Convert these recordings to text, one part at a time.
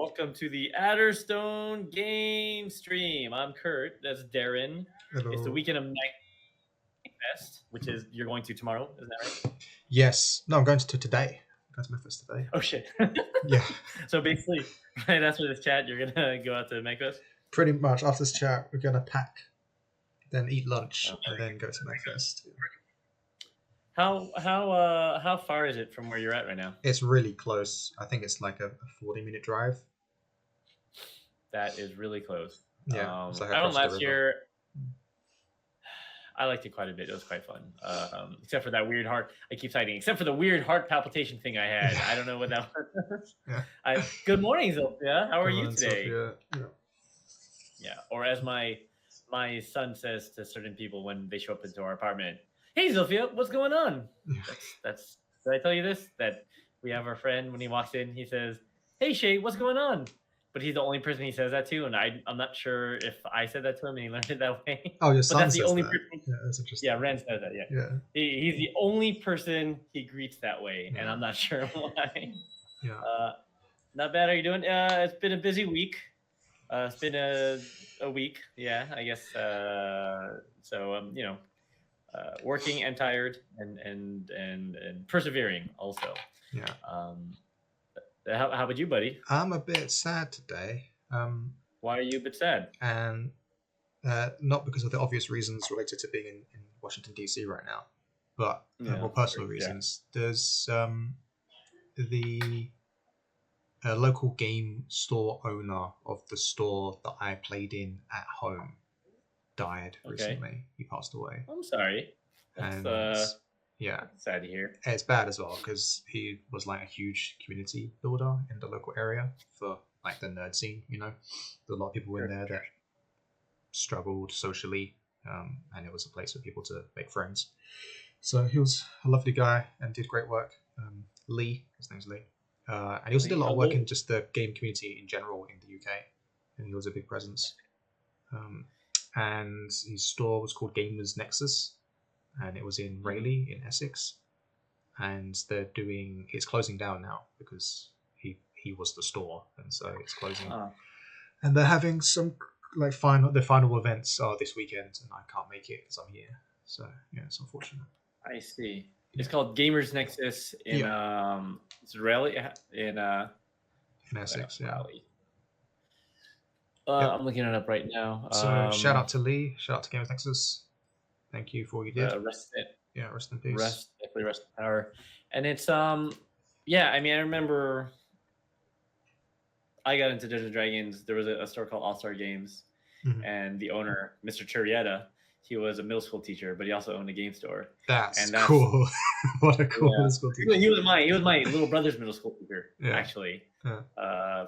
welcome to the Adderstone game stream. I'm Kurt. That's Darren. Hello. It's the weekend of MAGFest, which is you're going to tomorrow, isn't that right? Yes. No, I'm going to today. I'm going to MAGFest today. Oh shit. Yeah. So basically, right after this chat, you're gonna go out to MAGFest? Pretty much. After this chat, we're gonna pack, then eat lunch, and then go to MAGFest. How far is it from where you're at right now? It's really close. I think it's like a 40-minute drive. That is really close. Yeah. It's like I went across the last river. year. I liked it quite a bit. It was quite fun. Except for that weird heart. I keep citing. Except for the weird heart palpitation thing I had. I don't know what that was. Yeah. Good morning, Sophia. How are Come you on, today? Sophia. Yeah. Or as my son says to certain people when they show up into our apartment, "Hey, Sophia, what's going on?" That's did I tell you this? That we have our friend when he walks in, he says, "Hey, Shay, what's going on?" But he's the only person he says that to, and I'm not sure if I said that to him and he learned it that way. Oh, your But son that's says the only that. person. Yeah, that's interesting. Yeah, Ren says that. Yeah. He's the only person he greets that way, and I'm not sure why. Yeah. Not bad. How are you doing? It's been a busy week. It's been a week. Yeah, I guess. So working and tired and persevering also. Yeah. How about you, buddy? I'm a bit sad today. Why are you a bit sad? And not because of the obvious reasons related to being in Washington DC right now, but more personal reasons. There's the local game store owner of the store that I played in at home died recently. He passed away. I'm sorry. That's sad to hear. It's bad as well because he was like a huge community builder in the local area for like the nerd scene. You know, there were a lot of people in there that struggled socially, and it was a place for people to make friends. So he was a lovely guy and did great work. Lee, his name's Lee, and he also did a lot of work in just the game community in general in the UK, and he was a big presence. And his store was called Gamerz Nexus, and it was in Rayleigh in Essex, and it's closing down now because he was the store, and so it's closing. And they're having some the final events are this weekend, and I can't make it because I'm here. So yeah, it's unfortunate. I see. It's called Gamerz Nexus in it's Raleigh in Essex. Raleigh. I'm looking it up right now. So shout out to Lee. Shout out to Gamerz Nexus. Thank you for what you did. Rest in peace. Definitely rest in power. And it's I remember I got into Dungeons & Dragons. There was a store called All Star Games, and the owner, Mr. Churietta, he was a middle school teacher, but he also owned a game store. That's cool. What a cool middle school teacher. He was my little brother's middle school teacher, actually. Yeah.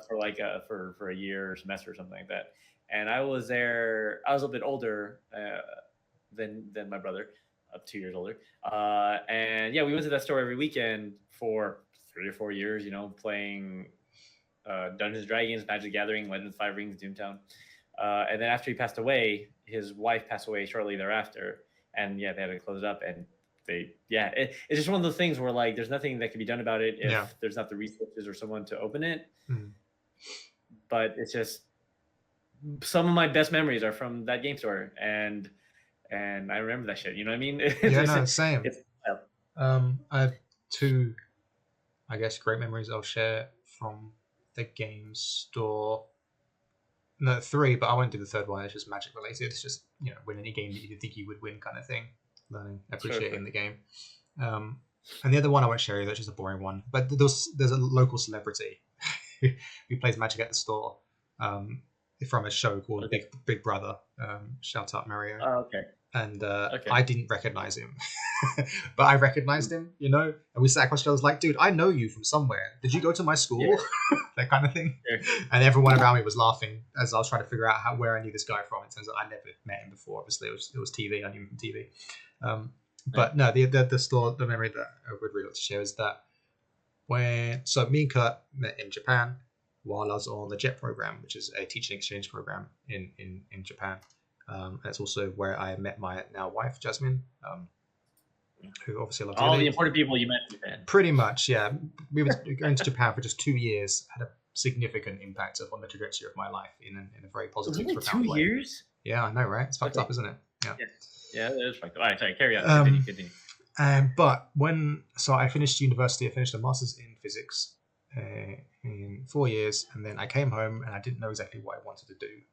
For a year or semester or something like that. And I was there. I was a bit older than my brother, 2 years older. And yeah, we went to that store every weekend for 3 or 4 years. You know, playing Dungeons & Dragons, Magic the Gathering, Legends of the Five Rings, Doomtown. And then after he passed away, his wife passed away shortly thereafter, and they had to close it up. And it's just one of those things where like there's nothing that can be done about it if there's not the resources or someone to open it. But it's just some of my best memories are from that game store, and I remember that shit. You know what I mean? Same. I have 2, I guess, great memories I'll share from the game store. No, 3, but I won't do the third one. It's just Magic related. It's just winning a game that you think you would win, kind of thing. Learning, appreciating the game. And the other one I won't share you. That's just a boring one. But there's a local celebrity who plays Magic at the store from a show called Big Brother. Shout out Mario. Oh, okay. And I didn't recognize him, but I recognized him, and we sat across each other. I was like, dude, I know you from somewhere. Did you go to my school? That kind of thing. And everyone around me was laughing as I was trying to figure out where I knew this guy from. It turns out I never met him before. Obviously, it was TV. I knew him from TV. But no, the store, the memory that I would really like to share is that so me and Kurt met in Japan while I was on the JET program, which is a teaching exchange program in Japan. That's also where I met my now wife, Jasmine, who obviously loved all the important people you met in Japan. Pretty much, yeah. We were going to Japan for just 2 years. Had a significant impact on the trajectory of my life in a very positive, Only profound 2 way. years? Yeah, I know, right? It's fucked up, isn't it? Yeah. Yeah, that is fucked up. All right, sorry, carry on. Continue. But so I finished university, I finished a master's in physics in 4 years, and then I came home and I didn't know exactly what I wanted to do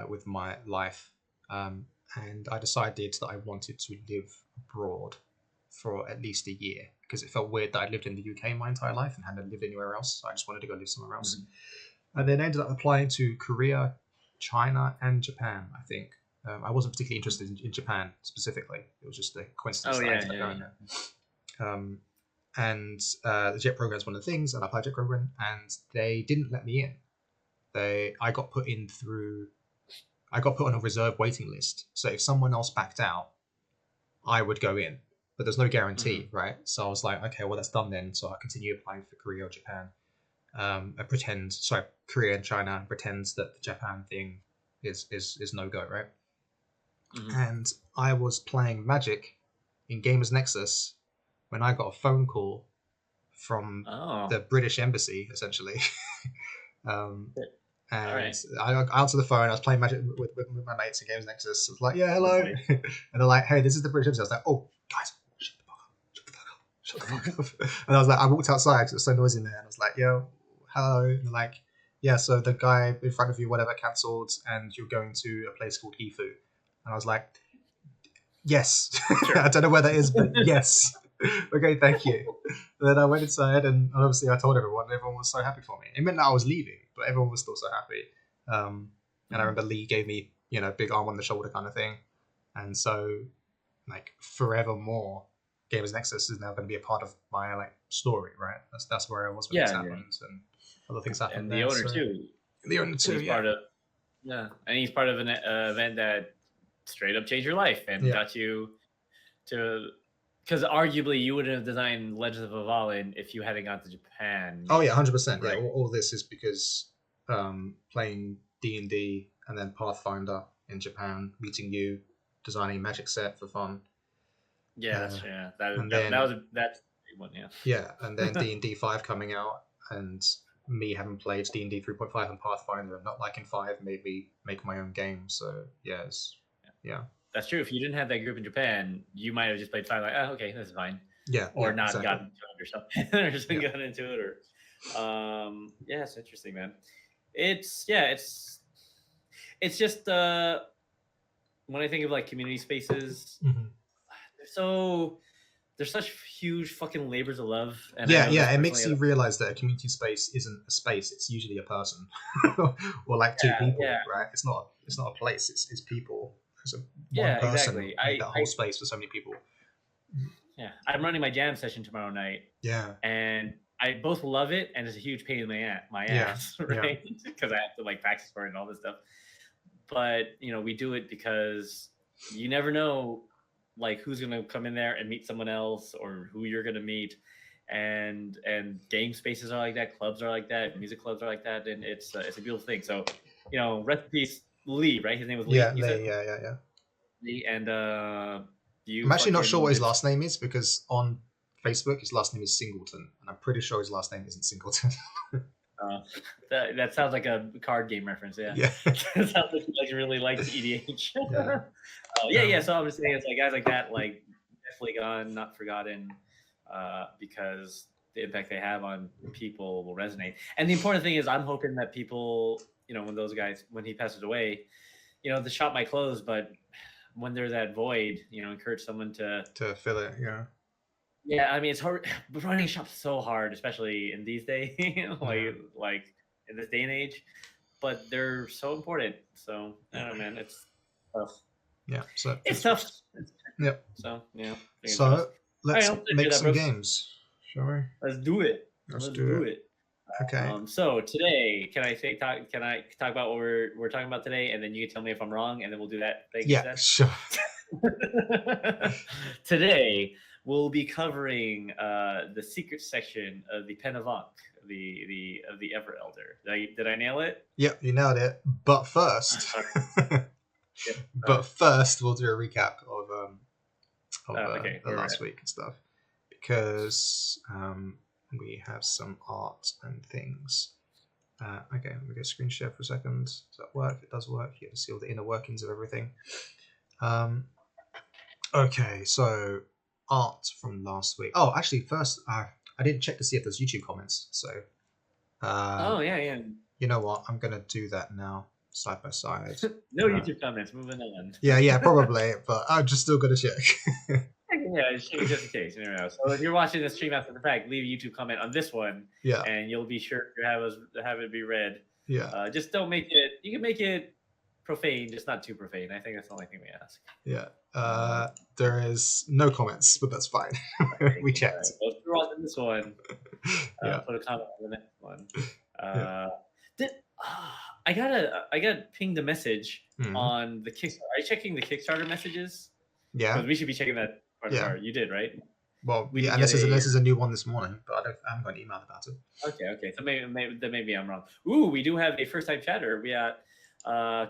with my life. And I decided that I wanted to live abroad for at least a year because it felt weird that I'd lived in the UK my entire life and hadn't lived anywhere else. So I just wanted to go live somewhere else. And then I ended up applying to Korea, China, and Japan, I think. I wasn't particularly interested in Japan specifically. It was just a coincidence that I ended up going there. And the JET program is one of the things, and I applied JET program, and they didn't let me in. I got put on a reserve waiting list. So if someone else backed out, I would go in, but there's no guarantee, right? So I was like, okay, well that's done then. So I continue applying for Korea or Japan. Korea and China pretends that the Japan thing is no go, right? And I was playing Magic in Gamerz Nexus when I got a phone call from the British Embassy, essentially. And I answered the phone. I was playing Magic with my mates in Gamerz Nexus. I was like, yeah, hello. And they're like, hey, this is the British Embassy. I was like, oh, guys, shut the fuck up. And I was like, I walked outside because it was so noisy in there. And I was like, yo, hello. And they're like, yeah, so the guy in front of you, whatever, cancelled, and you're going to a place called Hifu. And I was like, yes. Sure. I don't know where that is, but yes. Okay, thank you. And then I went inside, and obviously I told everyone, and everyone was so happy for me. It meant that I was leaving, but everyone was still so happy. And I remember Lee gave me, big arm on the shoulder kind of thing. And so, like, forevermore, Gamerz Nexus is now going to be a part of my story, right? That's where I was when this happened, and other things happened. And the owner too. The owner too, and he's part of an event that straight up changed your life and got you to. Because arguably you wouldn't have designed Legends of Avallen if you hadn't gone to Japan. Oh yeah, 100%. Right? Yeah, all this is because playing D&D and then Pathfinder in Japan, meeting you, designing a Magic set for fun. Yeah, that's a big one. Yeah. Yeah, and then D&D 5 coming out, and me having played D&D 3.5 and Pathfinder and not liking 5 made me make my own game. So yeah. That's true. If you didn't have that group in Japan, you might have just played 5 like, oh, okay, this is fine. Yeah. Or not gotten into it or something. Or just gotten into it. Or it's interesting, man. It's just when I think of community spaces, they're such huge fucking labors of love. And it makes you realize that a community space isn't a space; it's usually a person or two people, right? It's not a place; it's people. It's one person exactly. made that whole space for so many people. Yeah, I'm running my jam session tomorrow night. Yeah, and I both love it, and it's a huge pain in my ass, right? Because I have to practice for it and all this stuff. But we do it because you never know, who's gonna come in there and meet someone else, or who you're gonna meet, and game spaces are like that, clubs are like that, music clubs are like that, and it's a beautiful thing. So, rest in peace, Lee, right? His name was Lee. Yeah. Lee, and I'm actually not sure what his last name is because on Facebook his last name is Singleton, and I'm pretty sure his last name isn't Singleton. That sounds like a card game reference. Yeah. It sounds like you really liked EDH. So I'm just saying it's guys like that, definitely gone, not forgotten, because the impact they have on people will resonate. And the important thing is, I'm hoping that people, when he passes away, the shop might close, but when there's that void, encourage someone to fill it. Yeah, I mean, it's hard. Running shops so hard, especially in these days, like in this day and age. But they're so important. So I don't know, man. It's tough. Yeah. So it's tough. Yep. So yeah. So let's make some games, shall we? Let's do it. Let's do it. Okay. So today, can I talk about what we're talking about today, and then you can tell me if I'm wrong, and then we'll do that thing. Yeah. Sure. Today we'll be covering the secret section of the Pen of Ankh, the Ever Elder. Did I nail it? Yep, you nailed it. But first, we'll do a recap of the last week and stuff, because we have some art and things. Okay, let me go screen share for a second. Does that work? It does work. You get to see all the inner workings of everything. Okay, so art from last week. Oh, actually, first, I didn't check to see if there's YouTube comments. So, Oh yeah. You know what? I'm gonna do that now, side by side. No YouTube comments. Moving on. Yeah, probably, but I'm just still gonna check. Yeah, just in case. You never know. So if you're watching the stream after the fact, leave a YouTube comment on this one. Yeah. And you'll be sure to have it be read. Yeah. Just don't make it. You can make it profane, just not too profane. I think that's the only thing we ask. Yeah. There is no comments, but that's fine. We checked. Right. Go through on this one. Yeah. Put a comment on the next one. I got pinged a message on the Kickstarter. Are you checking the Kickstarter messages? Yeah. Because we should be checking that. Yeah. You did, right? Well, yeah, and this is a new one this morning, but I haven't got an email about it. Okay. So maybe I'm wrong. Ooh, we do have a first-time chatter. We got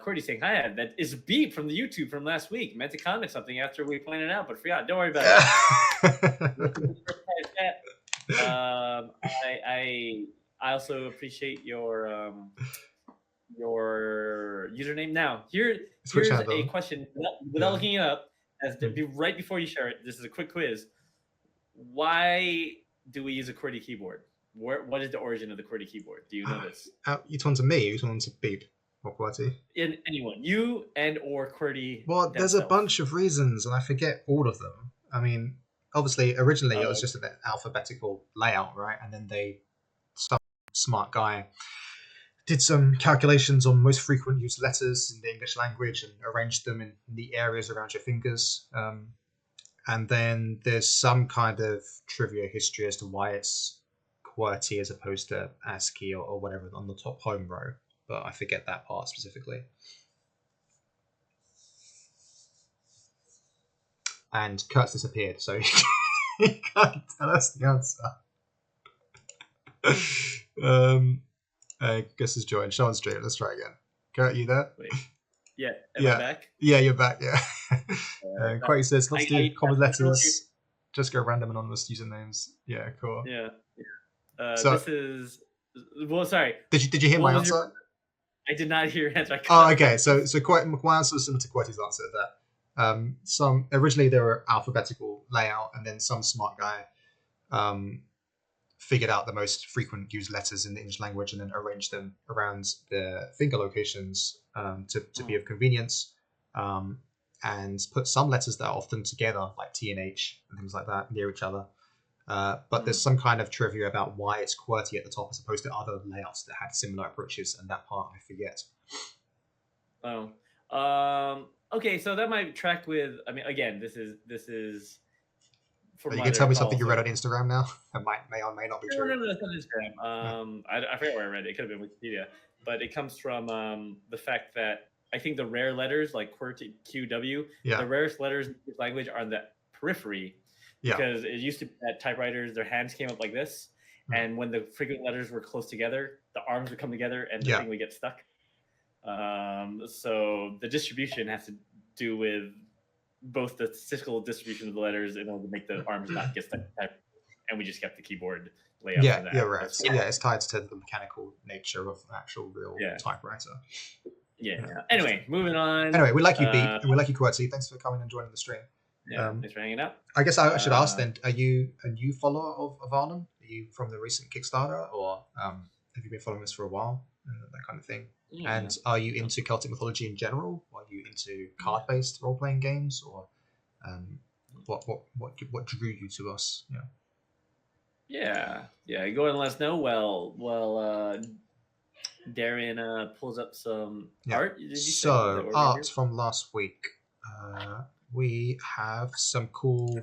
Cordy saying hi. That is Beep from the YouTube from last week. Meant to comment something after we pointed out, but forgot. Don't worry about it. I also appreciate your username. Now, here's a question without looking it up. Right before you share it, this is a quick quiz. Why do we use a QWERTY keyboard? What is the origin of the QWERTY keyboard? Do you know this? You talking to me? You talking to Beep or QWERTY? Anyone, you and or QWERTY. Well, there's a bunch of reasons, and I forget all of them. I mean, obviously, originally it was just an alphabetical layout, right? And then some smart guy did some calculations on most frequent used letters in the English language and arranged them in neat areas around your fingers. And then there's some kind of trivia history as to why it's QWERTY as opposed to ASCII or whatever on the top home row. But I forget that part specifically. And Kurt's disappeared, so he can't tell us the answer. I guess it's joined. Sean's straight. Let's try again. Kurt, you there? Wait. Yeah. Am I back? Yeah, you're back. Yeah. Quite says, let's do common letters. Just go random anonymous usernames. Yeah, cool. Yeah. So this is. Well, sorry. Did you hear my answer? I did not hear your answer. Oh, okay. So my answer was similar to QWERTY's answer. That originally they were alphabetical layout, and then some smart guy figured out the most frequent used letters in the English language and then arranged them around the finger locations to be of convenience, and put some letters that are often together, like T and H and things like that, near each other. But there's some kind of trivia about why it's QWERTY at the top as opposed to other layouts that had similar approaches, and that part I forget. Oh. Okay, so that might track with. I mean, again, this is. You can tell me something you read on Instagram now. That may or may not be true. No, that's not Instagram. I forget where I read it. It could have been Wikipedia, but it comes from the fact that I think the rare letters like QWERTY, QW, the rarest letters in this language are on the periphery. Yeah. Because it used to be that typewriters, their hands came up like this, and when the frequent letters were close together, the arms would come together and the thing would get stuck. So the distribution has to do with both the statistical distribution of the letters in order to make the arms not get stuck, and we just kept the keyboard layout. Yeah, right. So, it's tied to the mechanical nature of an actual real typewriter. Yeah. Anyway, moving on. Anyway, we like you, Beep, and we like you, QWERTY. Thanks for coming and joining the stream. Yeah, thanks for hanging out. I guess I should ask then: are you a new follower of Avallen? Are you from the recent Kickstarter, or have you been following us for a while? That kind of thing. Yeah. And are you into Celtic mythology in general? Are you into card-based role-playing games, or what drew you to us? Yeah. Go ahead and let us know. Well, Darren pulls up some art. So art from last week. We have some cool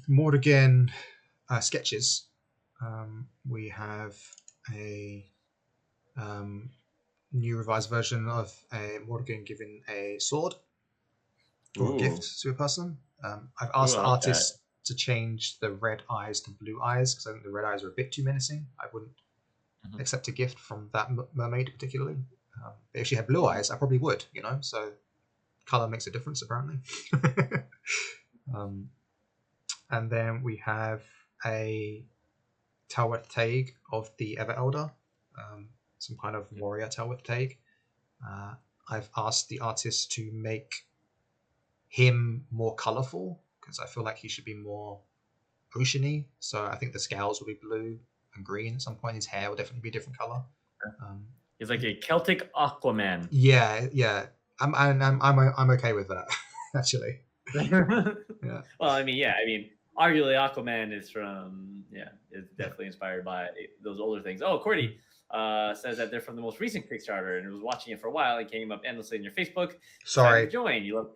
Morrigan sketches. We have a new revised version of a Morrigan giving a sword or a gift to a person. I've asked the artist to change the red eyes to blue eyes because I think the red eyes are a bit too menacing. I wouldn't accept a gift from that mermaid particularly. But if she had blue eyes, I probably would, so color makes a difference apparently. And then we have a Talweth Taig of the Ever Elder some kind of warrior tale with take. I've asked the artist to make him more colorful because I feel like he should be more oceany. So I think the scales will be blue and green at some point. His hair will definitely be a different color. He's like a Celtic Aquaman. Yeah. I'm okay with that actually. Yeah. Well, I mean, arguably Aquaman is definitely inspired by those older things. Oh, Cordy says that they're from the most recent Kickstarter and was watching it for a while and came up endlessly in your Facebook. Sorry. To join. You love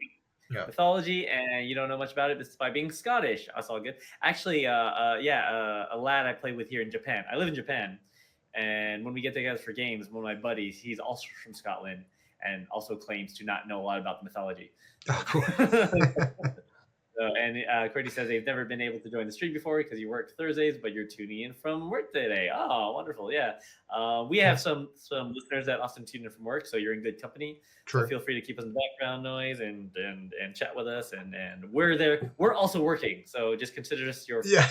mythology and you don't know much about it despite being Scottish. That's all good. Actually, a lad I play with here in Japan. I live in Japan, and when we get together for games, one of my buddies, he's also from Scotland and also claims to not know a lot about the mythology. Oh, cool. And Cordy says they've never been able to join the stream before because you work Thursdays, but you're tuning in from work today. Oh, wonderful. Yeah. We have some listeners that often tune in from work, so you're in good company. True. So feel free to keep us in background noise and chat with us. And we're there. We're also working. So just consider us your Yeah,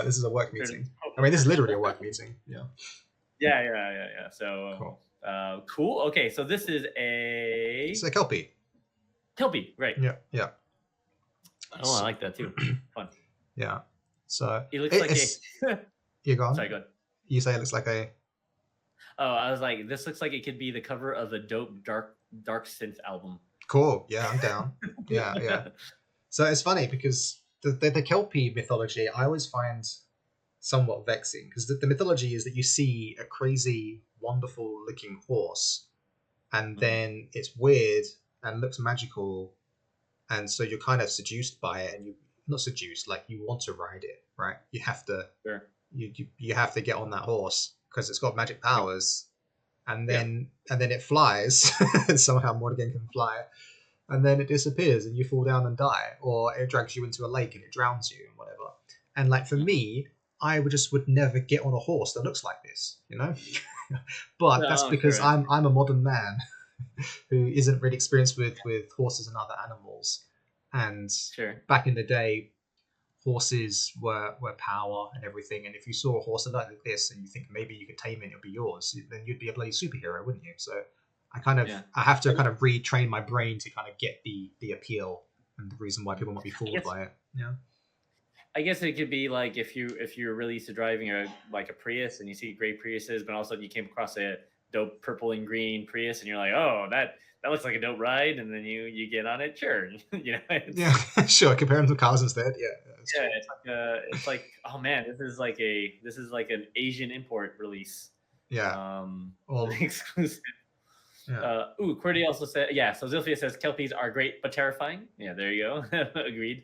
this is a work meeting. I mean, this is literally a work meeting. Yeah. So cool. Okay, so this is it's a Kelpie. Kelpie, right? Yeah. Oh, I like that too. Fun. Yeah. So it looks like You're gone. Sorry, go ahead. You say it looks like a. Oh, I was like, this looks like it could be the cover of a dope dark synth album. Cool. Yeah, I'm down. Yeah. So it's funny because the Kelpie mythology I always find somewhat vexing because the mythology is that you see a crazy, wonderful looking horse, and then it's weird and looks magical, and so you're kind of seduced by it, and you not seduced, like you want to ride it, right? You have to, you have to get on that horse because it's got magic powers, and then it flies, and somehow Morrigan can fly, and then it disappears, and you fall down and die, or it drags you into a lake and it drowns you and whatever. And like for me, I would never get on a horse that looks like this, you know. But that's because I'm a modern man who isn't really experienced with horses and other animals. And back in the day, horses were power and everything. And if you saw a horse like this and you think maybe you could tame it, it'll be yours, then you'd be a bloody superhero, wouldn't you? So I have to kind of retrain my brain to kind of get the appeal and the reason why people might be fooled by it. Yeah. I guess it could be like if you're really used to driving a Prius and you see great Priuses, but all of a sudden you came across a dope purple and green Prius and you're like, oh, that looks like a dope ride, and then you get on it, sure. Sure. Compare them to cars instead. It's like oh man, this is like an Asian import release. Exclusive. Cordy also said, so Zilphia says Kelpies are great but terrifying. Yeah, there you go. Agreed.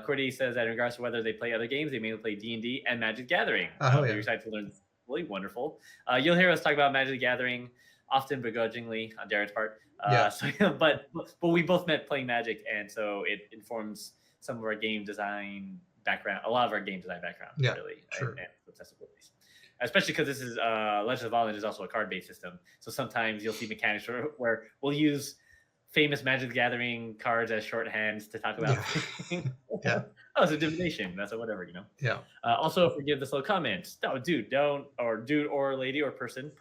Cordy says that in regards to whether they play other games, they mainly play D&D and Magic Gathering. They're excited to learn. Really wonderful. You'll hear us talk about Magic the Gathering often begrudgingly on Darren's part. But we both met playing Magic, and so it informs some of our game design background, a lot of our game design background, really, and accessibilities. Especially because this is Legends of Avallen is also a card-based system, so sometimes you'll see mechanics where we'll use famous Magic the Gathering cards as shorthands to talk about. Oh, it's a divination. That's a whatever, you know. Yeah. Also, forgive this little comment. No, dude or lady or person.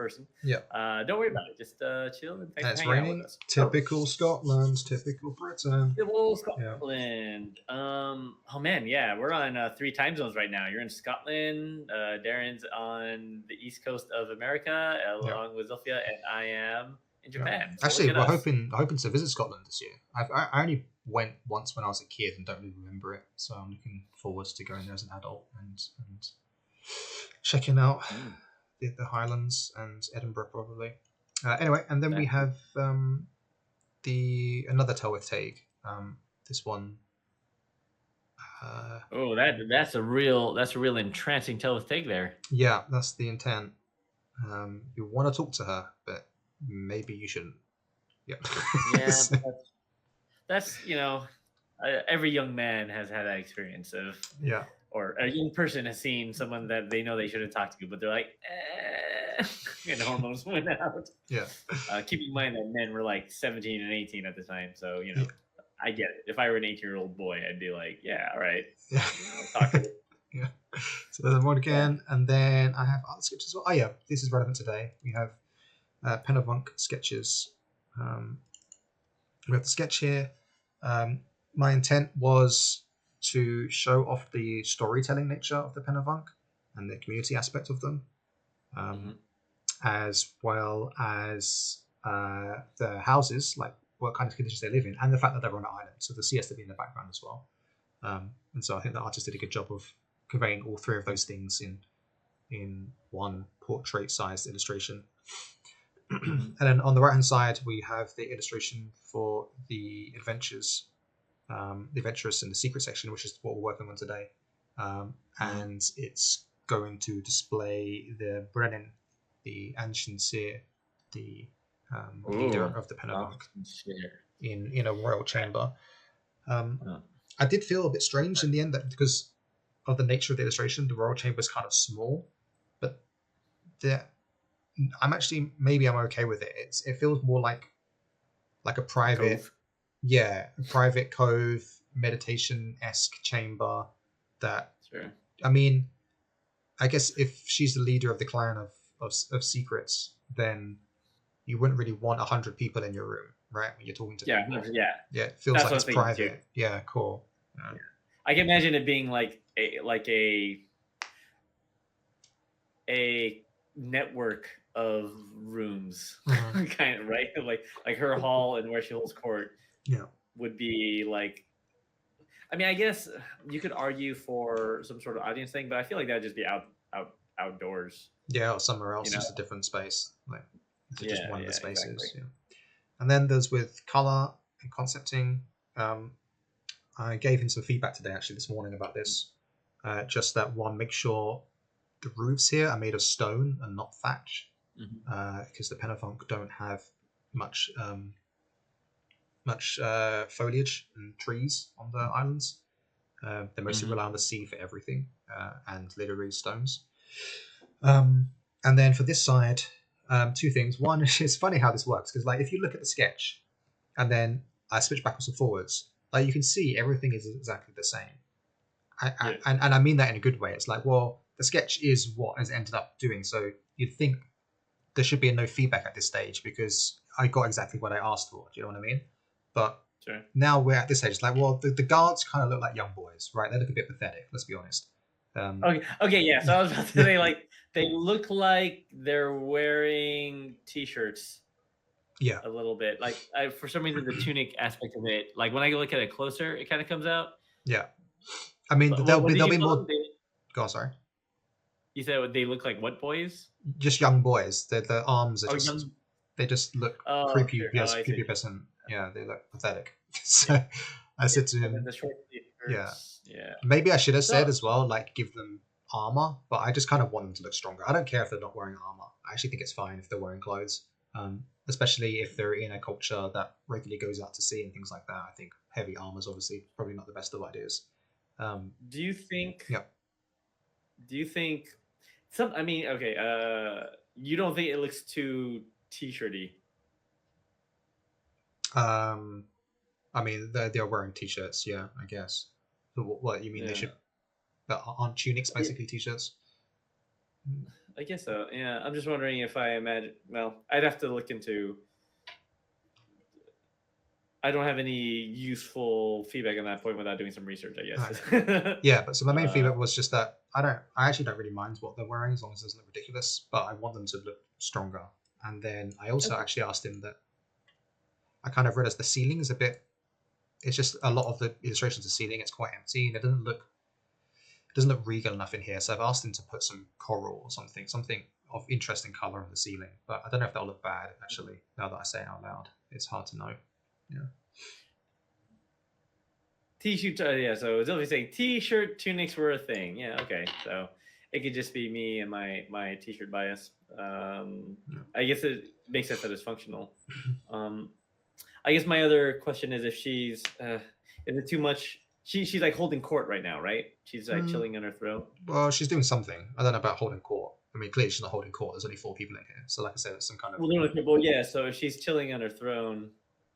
Yeah. Don't worry about it. Just chill and thanks for hanging hanging out with us. Typical Scotland. Typical Britain. Typical Scotland. Oh man, yeah, we're on 3 time zones right now. You're in Scotland. Darren's on the east coast of America, along with Zilphia, and I am in Japan. So actually, we're hoping to visit Scotland this year. I only went once when I was a kid and don't really remember it, so I'm looking forward to going there as an adult and checking out the Highlands and Edinburgh probably. Anyway, and then we have another tale with Taig. This one. That's a real entrancing tale with Taig there. Yeah, that's the intent. You want to talk to her, but maybe you shouldn't. Yeah. That's every young man has had that experience of or a young person has seen someone that they know they shouldn't talk to, but they're like, and hormones went out. Yeah. Keep in mind that men were like 17 and 18 at the time, so I get it. If I were an 18-year-old boy, I'd be like, yeah, all right. Yeah. Talk to them. Yeah. So there's one again, and then I have other sketches as well. Oh yeah, this is relevant today. We have Afanc sketches. We have the sketch here. My intent was to show off the storytelling nature of the Afanc and the community aspect of them, as well as the houses, like what kind of conditions they live in, and the fact that they're on an island. So the sea has to be in the background as well. And so I think the artist did a good job of conveying all three of those things in one portrait-sized illustration. And then on the right-hand side, we have the illustration for the adventures, the adventurous and the secret section, which is what we're working on today. And it's going to display the Brennan, the ancient seer, the leader of the Afanc, in a royal chamber. I did feel a bit strange in the end that because of the nature of the illustration, the royal chamber is kind of small, but I'm actually, maybe I'm okay with it. It feels more like a private cove. Yeah, a private cove, meditation-esque chamber that, I mean, I guess if she's the leader of the clan of secrets, then you wouldn't really want 100 people in your room, right? When you're talking to people. Yeah, it feels like it's private. Too. Yeah, cool. Yeah. I can imagine it being like a network of rooms, kind of, right? Like her hall and where she holds court. Yeah, would be like. I mean, I guess you could argue for some sort of audience thing, but I feel like that'd just be outdoors. Yeah, or somewhere else, just a different space, like just one of the spaces. Exactly. Yeah. And then there's with color and concepting. I gave him some feedback today, actually, this morning about this. Just that one, make sure the roofs here are made of stone and not thatch, because the Afanc don't have much foliage and trees on the islands. They mostly rely on the sea for everything, and literally stones. And then for this side, two things. One, it's funny how this works, because like if you look at the sketch and then I switch backwards and forwards, like you can see everything is exactly the same. And I mean that in a good way. It's like, well, the sketch is what has ended up doing, so you'd think there should be no feedback at this stage because I got exactly what I asked for. Do you know what I mean? But now we're at this stage. It's like, well, the guards kind of look like young boys, right? They look a bit pathetic. Let's be honest. Okay, yeah. So I was about to say, like, they look like they're wearing t-shirts. Yeah, a little bit. Like, for some reason, the tunic aspect of it, like when I look at it closer, it kind of comes out. Yeah, I mean, there'll be more. Go on, sorry. You said they look like what boys? Just young boys. The arms are just. They just look prepubescent. Yeah, they look pathetic. So I said to him, yeah. Maybe I should have said as well, like give them armor, but I just kind of want them to look stronger. I don't care if they're not wearing armor. I actually think it's fine if they're wearing clothes, especially if they're in a culture that regularly goes out to sea and things like that. I think heavy armor is obviously probably not the best of ideas. Do you think? Yeah. Do you think? I mean, okay. You don't think it looks too t-shirty? I mean, they're wearing t-shirts, yeah, I guess. So what you mean? They should, aren't tunics basically t-shirts? I guess so. Yeah, I'm just wondering if I imagine. Well, I'd have to look into. I don't have any useful feedback on that point without doing some research, I guess. Right. Yeah, but so my main feedback was just that I actually don't really mind what they're wearing as long as it doesn't look ridiculous, but I want them to look stronger. And then I also actually asked him that I kind of realized the ceiling is a bit. It's just a lot of the illustrations of the ceiling. It's quite empty, and it doesn't look regal enough in here. So I've asked him to put some coral or something of interesting color on the ceiling. But I don't know if that'll look bad actually. Now that I say it out loud, it's hard to know. Yeah. T-shirt, yeah. So it's obviously saying t-shirt tunics were a thing. Yeah, okay. So it could just be me and my t-shirt bias. I guess it makes sense that it's functional. I guess my other question is if she's is it too much? She's like holding court right now, right? She's like chilling on her throne. Well, she's doing something. I don't know about holding court. I mean, clearly she's not holding court. There's only 4 people in here, so like I said, there's some kind of. Well, yeah. So if she's chilling on her throne.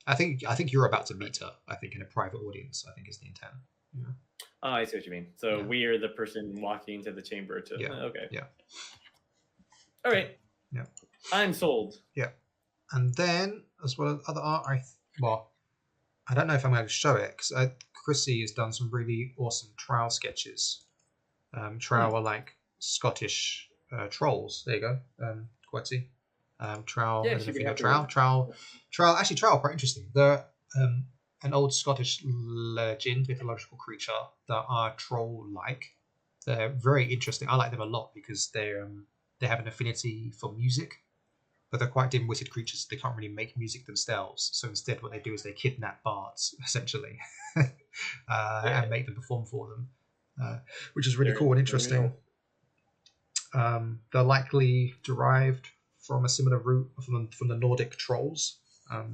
I think you're about to meet her. I think in a private audience. I think is the intent. Yeah. Oh, I see what you mean. So Yeah. we are the person walking into the chamber to. Yeah. Okay. Yeah. All right. Yeah. I'm sold. Yeah. And then, as well as other art, I don't know if I'm going to show it because Chrissy has done some really awesome trowel sketches. Trowel are like Scottish trolls. There you go, Quetty. Trowel. Yeah, I don't know she'd if be you know happy trowel. with- Trowel. Actually, trowel are quite interesting. They're an old Scottish legend, mythological creature that are troll-like. They're very interesting. I like them a lot because they have an affinity for music, but they're quite dim-witted creatures. They can't really make music themselves. So instead, what they do is they kidnap bards, essentially, and make them perform for them, which is really cool and interesting. They're likely derived from a similar root from the Nordic trolls. A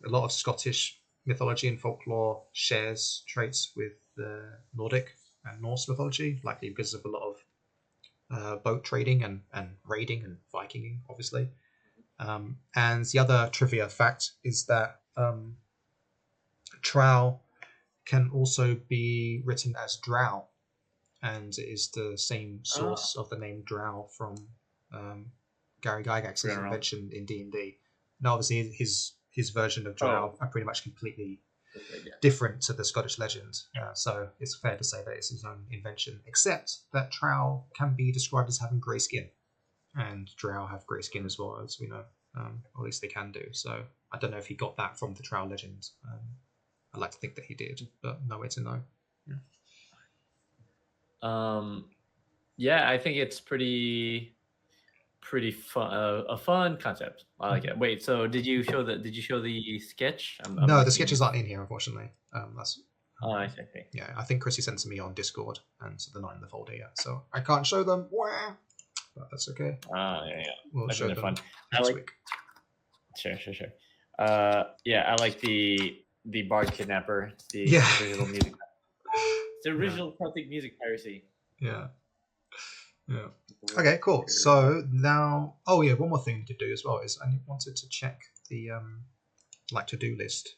lot of Scottish mythology and folklore shares traits with the Nordic and Norse mythology, likely because of a lot of boat trading and raiding and Vikinging, obviously. And the other trivia fact is that trowel can also be written as drow, and it is the same source of the name drow from Gary Gygax's invention in D&D. Now, obviously, his version of drow are pretty much completely different to the Scottish legend, so it's fair to say that it's his own invention, except that trowel can be described as having grey skin, and drow have grey skin as well, as we know, or at least they can do. So I don't know if he got that from the trowel legend. I'd like to think that he did, but no way to know. Yeah, I think it's pretty fun. A fun concept. I like it. Wait, so did you show the sketch? No, the sketches aren't in here, unfortunately. That's. I see. Yeah, I think Chrissy sent to me on Discord, and so they're not in the folder yet, so I can't show them. But that's okay. Yeah. We'll show them fun. Next week. Sure. Yeah, I like the bard kidnapper. The original music. It's the original Celtic music piracy. Yeah. Okay, cool. So now, one more thing to do as well is I wanted to check the to-do list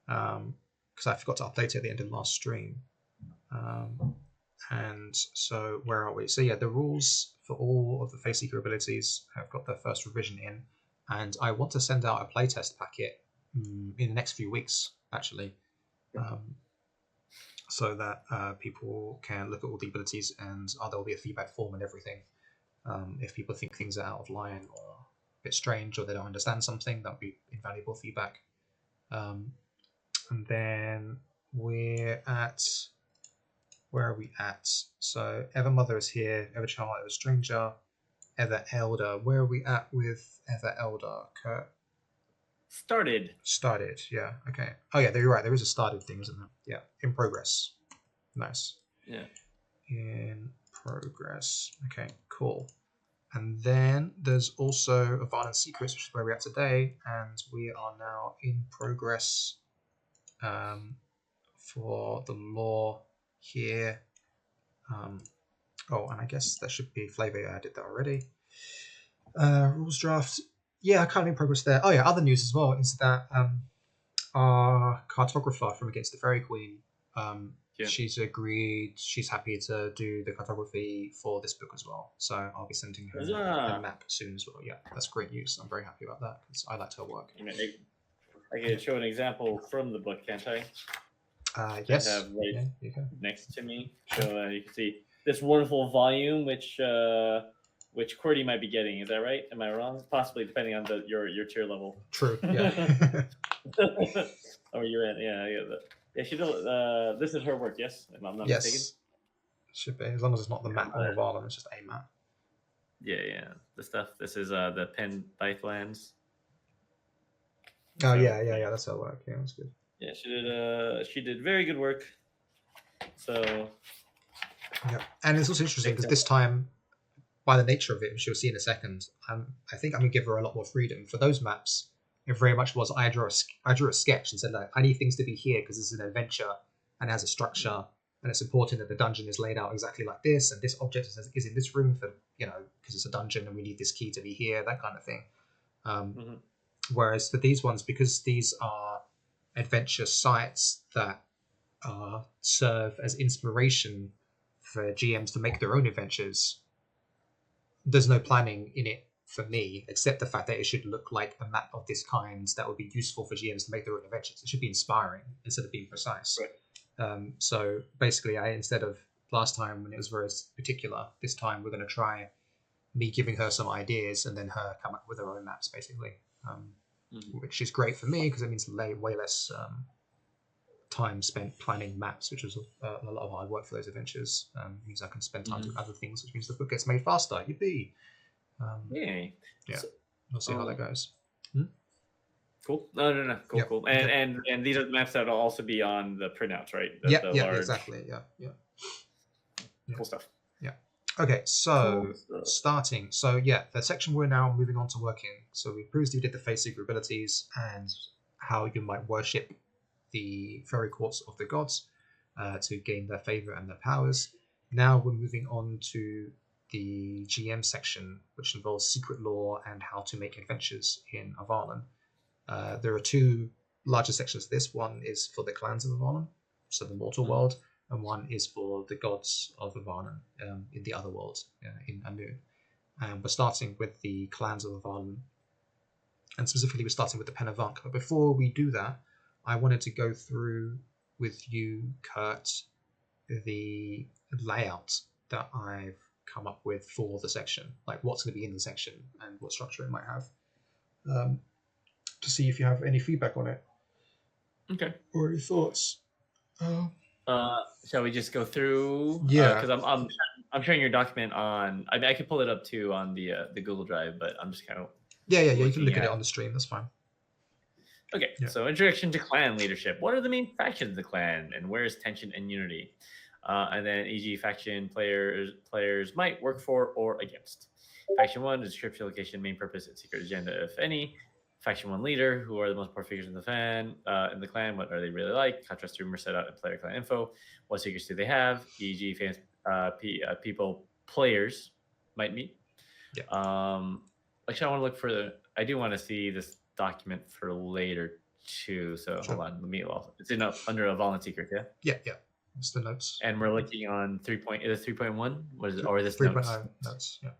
because I forgot to update it at the end of last stream. And so where are we? So yeah, the rules for all of the Faeseeker abilities have got their first revision in, and I want to send out a playtest packet in the next few weeks, actually. So that people can look at all the abilities, and there will be a feedback form and everything. If people think things are out of line or a bit strange or they don't understand something, that would be invaluable feedback. And then where are we at? So Evermother is here, Everchild, Everstranger, Ever Elder. Where are we at with Ever Elder, Kurt? Started, yeah. Okay. Oh yeah, you're right. There is a started thing, isn't there? Yeah. In progress. Nice. Yeah. In progress. Okay, cool. And then there's also Avallen Secrets, which is where we're at today, and we are now in progress for the lore here. And I guess that should be flavor. I did that already. Rules draft. Yeah, kind of in progress there. Oh yeah, other news as well is that our cartographer from Against the Fairy Queen, she's agreed, she's happy to do the cartography for this book as well. So I'll be sending her a map soon as well. Yeah, that's great news. I'm very happy about that because I liked her work. I can show an example from the book, can't I? Yes. I have you can. Next to me, so you can see this wonderful volume, which QWERTY might be getting. Is that right? Am I wrong? Possibly, depending on your tier level. True. Yeah. Oh, you're in. Yeah. She did. This is her work. Yes, if I'm not mistaken. Should be, as long as it's not the map on Avallen, it's just a map. Yeah. The stuff. This is the Pen Lands. Oh yeah. That's her work. Yeah, that's good. Yeah, she did very good work. So. Yeah, and it's also interesting because this time, by the nature of it, which you'll see in a second, I think I'm gonna give her a lot more freedom for those maps. It very much was I drew a sketch and said, like, I need things to be here because this is an adventure and has a structure, and it's important that the dungeon is laid out exactly like this, and this object is in this room for because it's a dungeon and we need this key to be here, that kind of thing. Whereas for these ones, because these are adventure sites that serve as inspiration for GMs to make their own adventures, there's no planning in it for me, except the fact that it should look like a map of this kind that would be useful for GMs to make their own adventures. It should be inspiring instead of being precise. Right. So basically, instead of last time when it was very particular, this time we're going to try me giving her some ideas and then her come up with her own maps, basically, which is great for me because it means way less time spent planning maps, which was a lot of hard work for those adventures. Means I can spend time doing other things, which means the book gets made faster. Yippee! Yeah, so, we'll see how that goes. Cool. No. Cool. And these are the maps that'll also be on the printouts, right? Large... exactly. Yeah. Cool stuff. Yeah. Okay, so starting. So the section we're now moving on to working. So we previously did the Faeseeker abilities and how you might worship the fairy courts of the gods to gain their favor and their powers. Now we're moving on to the GM section, which involves secret lore and how to make adventures in Avallen. There are two larger sections. This one is for the clans of Avallen, so the mortal world, and one is for the gods of Avallen in the other world, in Anu. And we're starting with the clans of Avallen, and specifically we're starting with the Pen of Avanc. But before we do that, I wanted to go through with you, Kurt, the layout that I've come up with for the section, like what's going to be in the section and what structure it might have, to see if you have any feedback on it. Okay. Or any thoughts. Shall we just go through? Yeah. Because I'm sharing your document on. I mean, I could pull it up too on the Google Drive, but I'm just kind of. Yeah. You can look at it on the stream. That's fine. Okay. Yeah. So introduction to clan leadership. What are the main factions of the clan, and where is tension and unity? And then, e.g., faction players might work for or against. Faction 1, description, location, main purpose, and secret agenda, if any. Faction 1 leader, who are the most important figures in the clan? What are they really like? Contrast rumor set out and player clan info. What secrets do they have? E.g., fans, people players might meet. Yeah. Actually, I want to look for I do want to see this document for later too. So sure. Hold on, let me. It's under Avallen secret, yeah. Yeah. It's the notes. And we're looking on 3.1. What is it? Or this 3.0 notes. Yeah.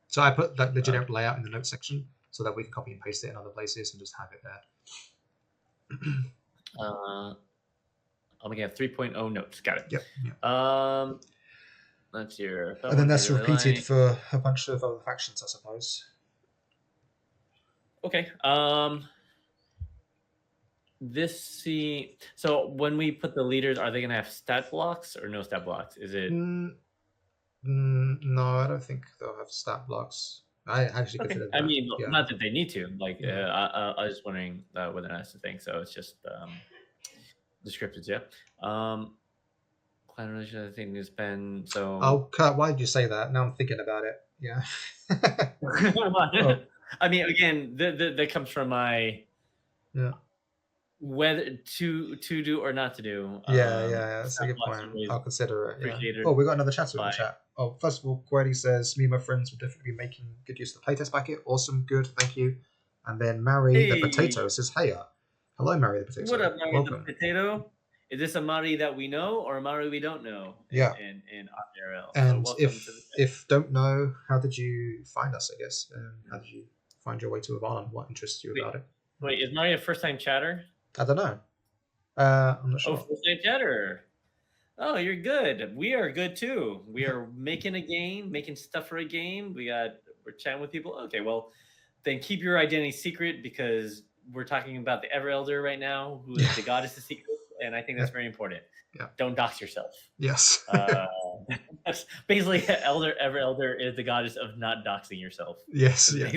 So I put the generic layout in the notes section so that we can copy and paste it in other places and just have it there. I'm looking at 3.0 notes. Got it. Yep. That's your. And then that's repeated for a bunch of other factions, I suppose. Okay. So when we put the leaders, are they going to have stat blocks or no stat blocks? Is it? No, I don't think they'll have stat blocks. I actually consider that. I mean, not that they need to. I was just wondering whether or not that's the thing. So it's just descriptors, yeah. Clan relation, I think, has been so. Oh, Kurt, why did you say that? Now I'm thinking about it. Yeah. I mean, again, that comes from my. Yeah. Whether to do or not to do. Yeah, that's a good point. I'll consider it. Yeah. Oh, we got another chatter in the chat. Oh, first of all, Query says, me and my friends will definitely be making good use of the playtest packet. Awesome, good, thank you. And then Mary the Potato says, hey, hello, Mary the Potato. What up, Mary the Potato? Is this a Mari that we know or a Mari we don't know? Yeah. In IRL. And so if don't know, how did you find us, I guess? How did you find your way to Avallen? What interests you about it? Wait, is Mari a first-time chatter? I don't know. I'm not sure. Oh, first-time chatter. Oh, you're good. We are good too. We are making a game, making stuff for a game. We're chatting with people. Okay, well, then keep your identity secret because we're talking about the Everelder right now, who is the goddess of secrets, and I think that's very important. Yeah. Don't dox yourself. Yes. Basically, Everelder is the goddess of not doxing yourself. Yes. Yeah.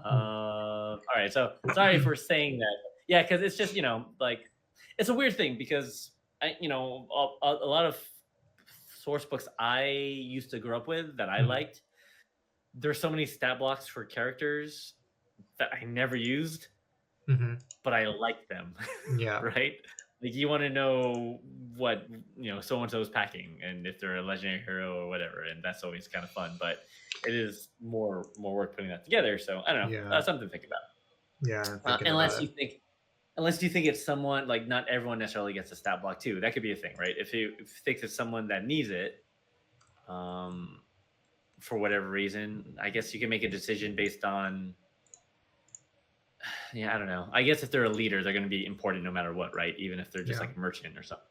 All right. So sorry for saying that. Yeah, because it's just it's a weird thing because a lot of source books I used to grow up with that I liked. There's so many stat blocks for characters that I never used, but I liked them. Yeah. Right. Like you want to know what so and so is packing, and if they're a legendary hero or whatever, and that's always kind of fun. But it is more work putting that together. So I don't know. Yeah. Something to think about. Yeah. Unless you think unless you think it's someone like not everyone necessarily gets a stat block too. That could be a thing, right? If you think it's someone that needs it, for whatever reason, I guess you can make a decision based on. Yeah, I don't know. I guess if they're a leader, they're going to be important no matter what, right? Even if they're just like a merchant or something.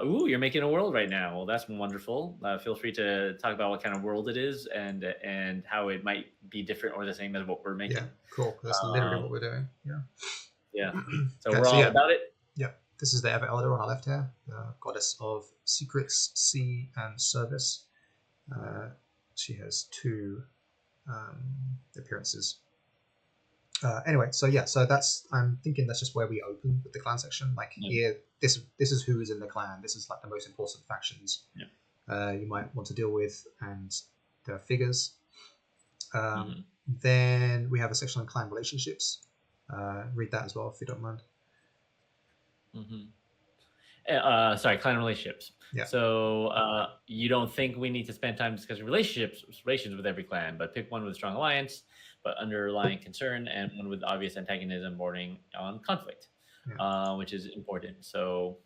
Ooh, you're making a world right now. Well, that's wonderful. Feel free to talk about what kind of world it is and how it might be different or the same as what we're making. Yeah, cool. That's literally what we're doing. Yeah. Yeah. So we're all about it. Yeah. This is the Ever Elder on our left here, the goddess of secrets, sea, and service. She has 2 appearances. Anyway, so that's, I'm thinking that's just where we open with the clan section. Like here, this is who is in the clan. This is like the most important factions you might want to deal with, and their figures. Then we have a section on clan relationships. Read that as well if you don't mind. Sorry, clan relationships. Yeah. So you don't think we need to spend time discussing relations with every clan, but pick one with a strong alliance, but underlying concern, and one with obvious antagonism bordering on conflict, which is important. So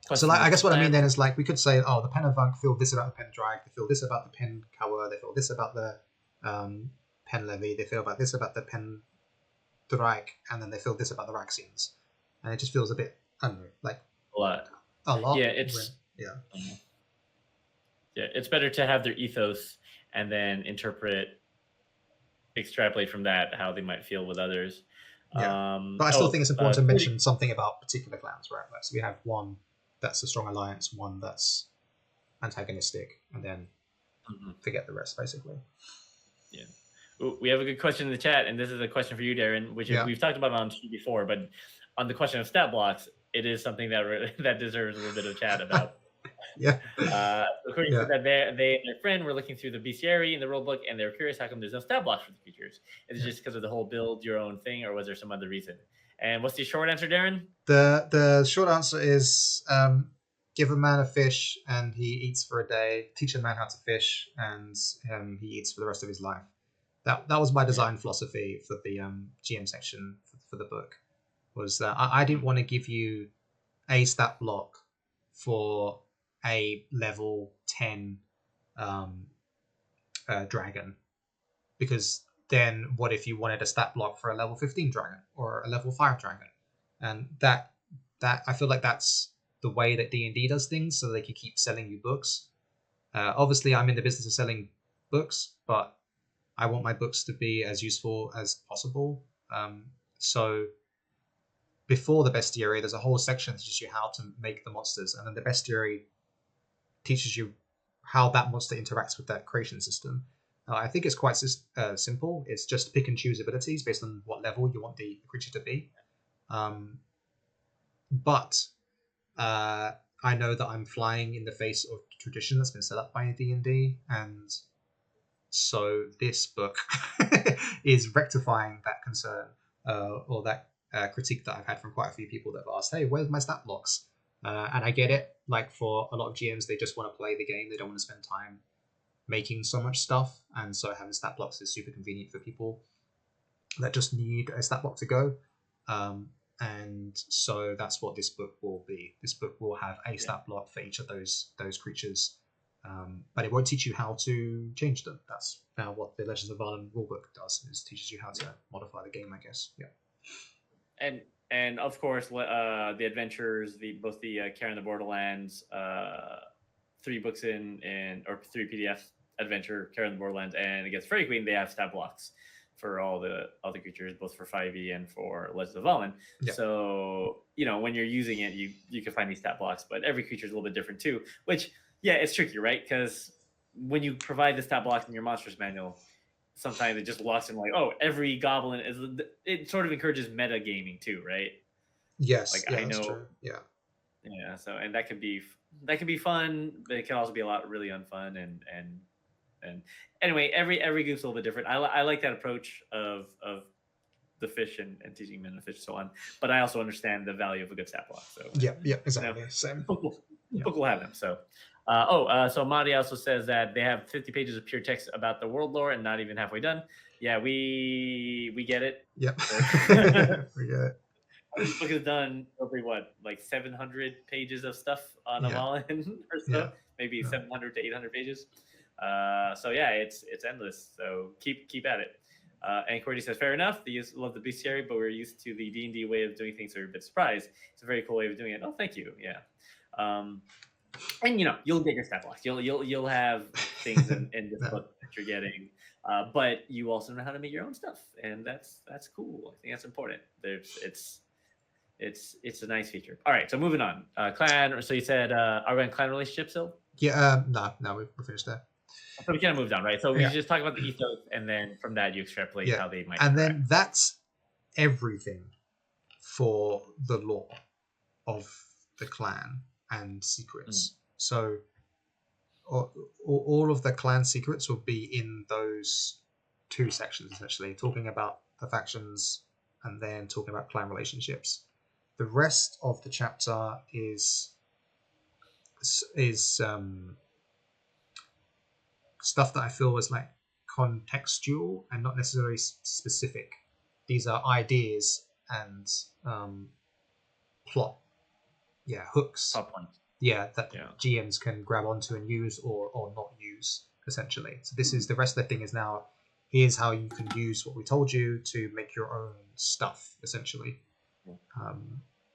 like, I guess what I mean then is like we could say, oh, the Pen of Afanc feel this about the Pen Drag, they feel this about the Pen Cower, they feel this about the Pen Levy, they feel about this about the Pen Drag, and then they feel this about the Raxians, and it just feels a bit, I don't know, like a lot. Yeah, it's it's better to have their ethos and then extrapolate from that how they might feel with others. Yeah. But I still think it's important to mention something about particular clans, right? Like, so we have one that's a strong alliance, one that's antagonistic, and then forget the rest, basically. Yeah. Ooh, we have a good question in the chat, and this is a question for you, Darren, which we've talked about on stream before, but on the question of stat blocks, it is something that deserves a little bit of chat about. According to that, they and their friend were looking through the bestiary in the rulebook, and they were curious how come there's no stat blocks for the creatures. Is it just because of the whole build your own thing, or was there some other reason? And what's the short answer, Darren? The short answer is give a man a fish and he eats for a day. Teach a man how to fish and he eats for the rest of his life. That was my design philosophy for the GM section for the book. Was that I didn't want to give you a stat block for a level 10 dragon, because then what if you wanted a stat block for a level 15 dragon or a level 5 dragon? And that I feel like that's the way that D&D does things, so they can keep selling you books. Obviously, I'm in the business of selling books, but I want my books to be as useful as possible. So before the bestiary, there's a whole section that teaches you how to make the monsters, and then the bestiary teaches you how that monster interacts with that creation system. I think it's quite simple. It's just pick and choose abilities based on what level you want the creature to be. But I know that I'm flying in the face of tradition that's been set up by D&D, and so this book is rectifying that concern or that critique that I've had from quite a few people that have asked, hey, where's my stat blocks? And I get it. Like, for a lot of GMs, they just want to play the game. They don't want to spend time making so much stuff, and so having stat blocks is super convenient for people that just need a stat block to go. And so that's what this book will be. This book will have a stat block for each of those creatures, but it won't teach you how to change them. That's now what the Legends of Avallen rulebook does, is teaches you how to modify the game, I guess. Yeah. And of course, the adventures, both the Care in the Borderlands, 3 books or 3 PDFs adventure, Care in the Borderlands, and Against Fairy Queen, they have stat blocks for all the creatures, both for 5e and for Legends of Avallen. Yeah. So, when you're using it, you can find these stat blocks, but every creature is a little bit different too, which, it's tricky, right? Because when you provide the stat blocks in your monsters manual, sometimes it just locks in like, oh, every goblin it sort of encourages meta gaming too, right? Yes. Like, yeah, I know. That's true. Yeah. Yeah. So, and that can be fun, but it can also be a lot really unfun and anyway, every group's a little bit different. I like that approach of the fish and teaching men to fish and so on, but I also understand the value of a good stat block. So yeah, exactly. Same. Book will have them. So so Madi also says that they have 50 pages of pure text about the world lore and not even halfway done. Yeah, we get it. Yep. We get it. this book is done over like 700 pages of stuff on Avallen or so, maybe 700 to 800 pages. So yeah, it's endless. So keep at it. And Cordy says, fair enough. They love the bestiary, but we're used to the D&D way of doing things, so we're a bit surprised. It's a very cool way of doing it. Oh, thank you. Yeah. And you'll get your stat blocks. You'll have things in this book that you're getting, but you also know how to make your own stuff, and that's cool. I think that's important. It's a nice feature. All right, so moving on. Clan. So you said, are we on clan relationships still? Yeah. No, we're finished there. So we kind of moved on, right? So we just talk about the ethos, and then from that you extrapolate how they might. And then that's everything for the lore of the clan and secrets. So all of the clan secrets will be in those two sections, essentially, talking about the factions and then talking about clan relationships. The rest of the chapter is stuff that I feel was like contextual and not necessarily specific. These are ideas and plot, hooks. Top points. That GMs can grab onto and use or not use, essentially. So this is the rest of the thing is now, here's how you can use what we told you to make your own stuff, essentially.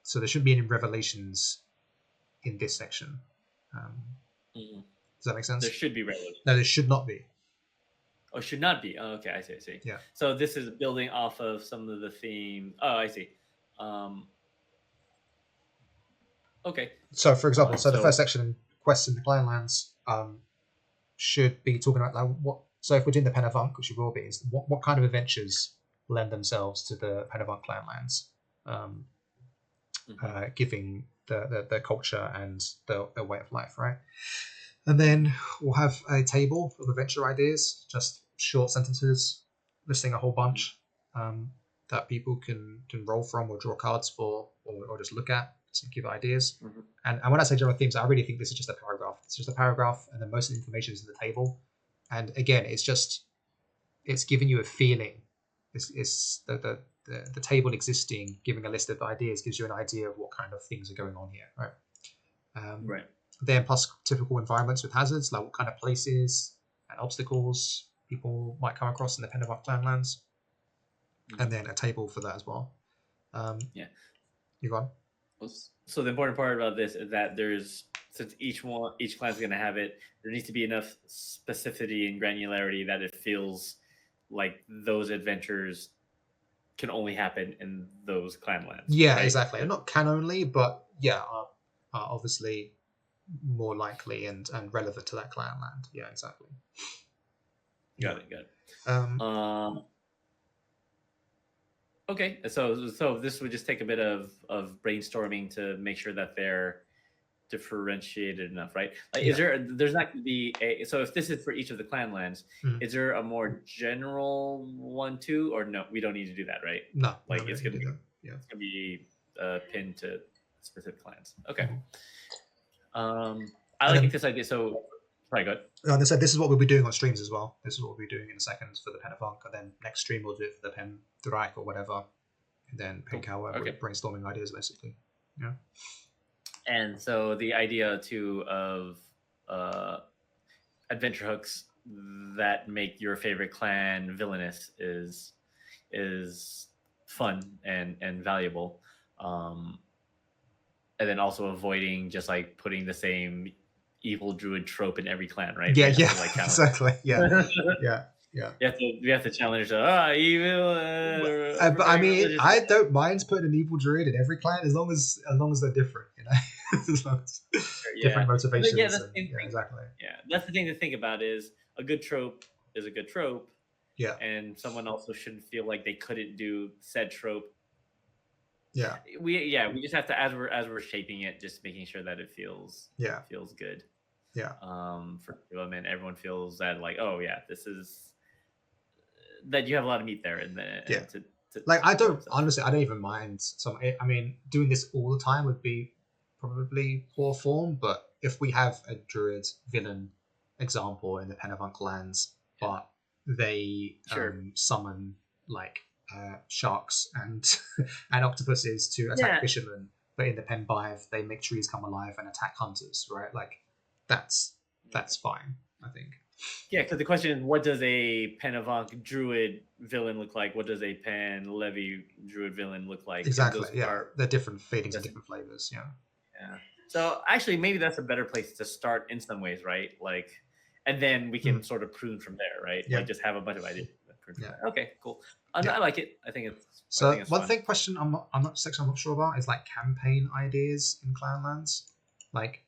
So there shouldn't be any revelations in this section. Does that make sense? There should be revelations. No, there should not be. Oh, should not be. Oh, okay, I see. Yeah. So this is building off of some of the theme. Oh, I see. Okay. So, for example, the first section, quests in the Clanlands, should be talking about like what. So, if we're doing the Pen of Ankh, which we will be, is what kind of adventures lend themselves to the Pen of Ankh Clanlands, giving the culture and the way of life, right? And then we'll have a table of adventure ideas, just short sentences listing a whole bunch that people can roll from or draw cards for or just look at to give ideas. And when I say general themes, I really think this is just a paragraph. It's just a paragraph, and then most of the information is in the table. And again, it's giving you a feeling. It's the table existing, giving a list of ideas gives you an idea of what kind of things are going on here, right? Right. Then plus typical environments with hazards, like what kind of places and obstacles people might come across in the Pen of Ankh Clanlands, and then a table for that as well. You go on. So the important part about this is that since each clan is going to have it, there needs to be enough specificity and granularity that it feels like those adventures can only happen in those clanlands. Yeah, right? Exactly. And not can only, but are obviously more likely and relevant to that clanland. Yeah, exactly. Got it. Okay, so this would just take a bit of brainstorming to make sure that they're differentiated enough, right? Like, there's not going to be so if this is for each of the clanlands, is there a more general one too, or no? We don't need to do that, right? No, like it's going to be pinned to specific clans. Okay. I like this idea. So, sorry, go ahead. So this is what we'll be doing on streams as well. This is what we'll be doing in a second for the Pen of Ankh, and then next stream we'll do it for the Pen Durak or whatever, and then Pink Hour, brainstorming ideas basically. Yeah. And so the idea too of adventure hooks that make your favorite clan villainous is fun and valuable. And then also avoiding just like putting the same evil druid trope in every clan, right? Yeah, exactly. Yeah. We have to challenge evil. But I mean, I don't mind putting an evil druid in every clan as long as they're different, you know, as long as different motivations. Exactly. Yeah, that's the thing to think about is a good trope is a good trope. Yeah, and someone also shouldn't feel like they couldn't do said trope. Yeah, we just have to as we're shaping it, just making sure that it feels good. Yeah. For them, and everyone feels that like, oh yeah, this is that you have a lot of meat there, and I don't even mind. So I mean, doing this all the time would be probably poor form. But if we have a druid villain example in the Pen of Ankh lands, but they summon like sharks and and octopuses to attack fishermen, but in the pen bive they make trees come alive and attack hunters, right? Like that's fine, I think. Yeah, because the question is, what does a Pen Afanc druid villain look like? What does a Pen Levy druid villain look like? Exactly. Yeah, they're different feelings and different flavors. Yeah. Yeah. So actually, maybe that's a better place to start in some ways, right? Like, and then we can sort of prune from there, right? Yeah. Like just have a bunch of ideas. Yeah. Okay, cool. I like it. I think it's so. I think it's one fun. thing question I'm not sure about is like campaign ideas in Clanlands. Like,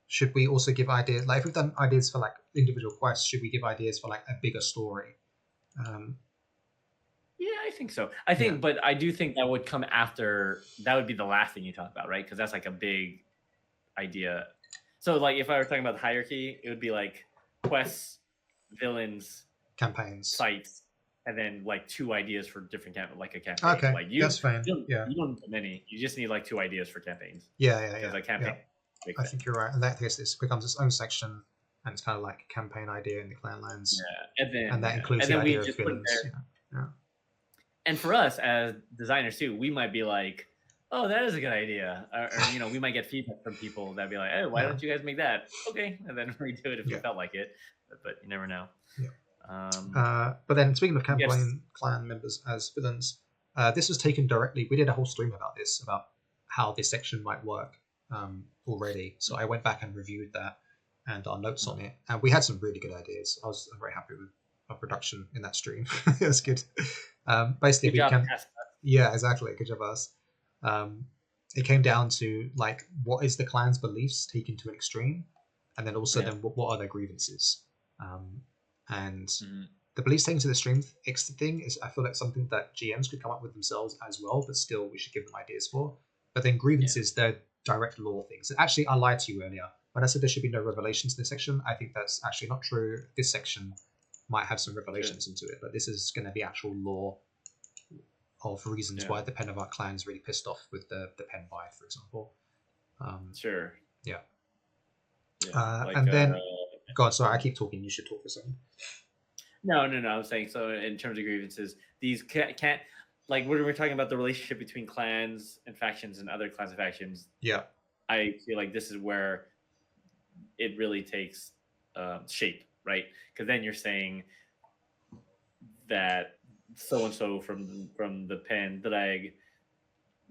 should we also give ideas? Like, if we've done ideas for like individual quests, should we give ideas for like a bigger story? Yeah, I think so. I think, but I do think that would come after. That would be the last thing you talk about, right? Because that's like a big idea. So, like, if I were talking about the hierarchy, it would be like quests, villains, campaigns, sites, and then like 2 ideas for different like a campaign. Okay, like that's fine. You don't need many. You just need like 2 ideas for campaigns. Yeah. Like campaign. Yeah. I think you're right. In that case, this becomes its own section, and it's kind of like a campaign idea in the Clanlands. Yeah, and that includes the idea of villains. Yeah. And for us as designers too, we might be like, "Oh, that is a good idea," or you know, we might get feedback from people that be like, "Hey, why don't you guys make that?" Okay, and then we do it if we felt like it. But you never know. Yeah. But then, speaking of campaign clan members as villains, this was taken directly. We did a whole stream about this, about how this section might work already. So I went back and reviewed that and our notes on it, and we had some really good ideas. I was very happy with our production in that stream. It was good. Basically, good job, yeah, exactly. Good job, us. It came down to like, what is the clan's beliefs taken to an extreme, and then also then what are their grievances. And the beliefs taken to the extreme thing is, I feel like something that GMs could come up with themselves as well, but still we should give them ideas for. But then grievances, they're direct law things. Actually, I lied to you earlier when I said there should be no revelations in this section. I think that's actually not true. This section might have some revelations into it, but this is going to be actual law of reasons why the Pen of Arc clan is really pissed off with the Pen Buy, for example. Yeah. And then, God, sorry, I keep talking. You should talk for a second. No. I'm saying, so in terms of grievances, these can't like when we're talking about the relationship between clans and factions and other clans and factions. Yeah. I feel like this is where it really takes shape, right? Because then you're saying that so and so from the Pen Drag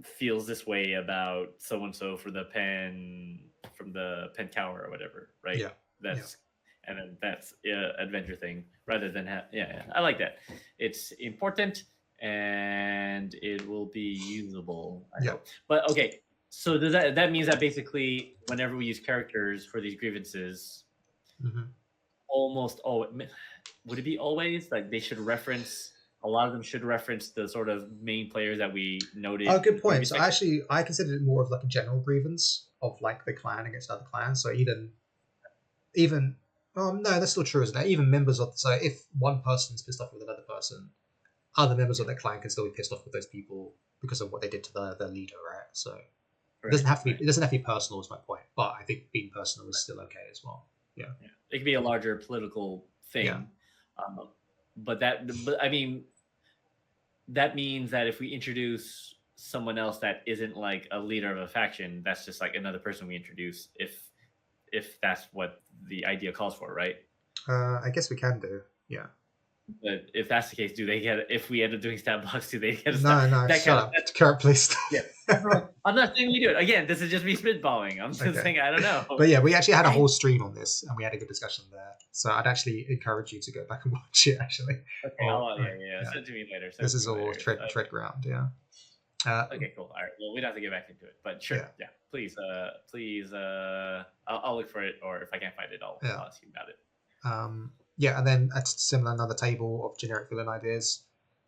feels this way about so and so for the Pen from the Pen Cower or whatever, right? Yeah. And then that's adventure thing rather than I like that. It's important and it will be usable. I hope. But okay, so does that means that basically whenever we use characters for these grievances, almost always, would it be always like they should reference? A lot of them should reference the sort of main players that we noted. Oh, good point. So actually, I considered it more of like a general grievance of like the clan against other clans. So even no, that's still true, isn't it? Even members of if one person is pissed off with another person, other members of that clan can still be pissed off with those people because of what they did to their leader, right? So it doesn't have to be personal, is my point. But I think being personal is still okay as well. Yeah. It could be a larger political thing. Yeah. But I mean, that means that if we introduce someone else that isn't like a leader of a faction, that's just like another person we introduce if that's what the idea calls for, right? I guess we can do, yeah. But if that's the case, do they get? If we end up doing stat blocks, do they get? No, shut up. Kurt, please. Yeah, I'm not saying we do it. Again, this is just me spitballing. I'm just saying I don't know. But yeah, we actually had a whole stream on this, and we had a good discussion there. So I'd actually encourage you to go back and watch it. Actually. Okay, send it to me later. This is all tread ground, yeah. Okay, cool. All right. Well, we don't have to get back into it, but sure. Yeah. Please. I'll look for it, or if I can't find it, I'll ask you about it. Yeah, and then a similar another table of generic villain ideas,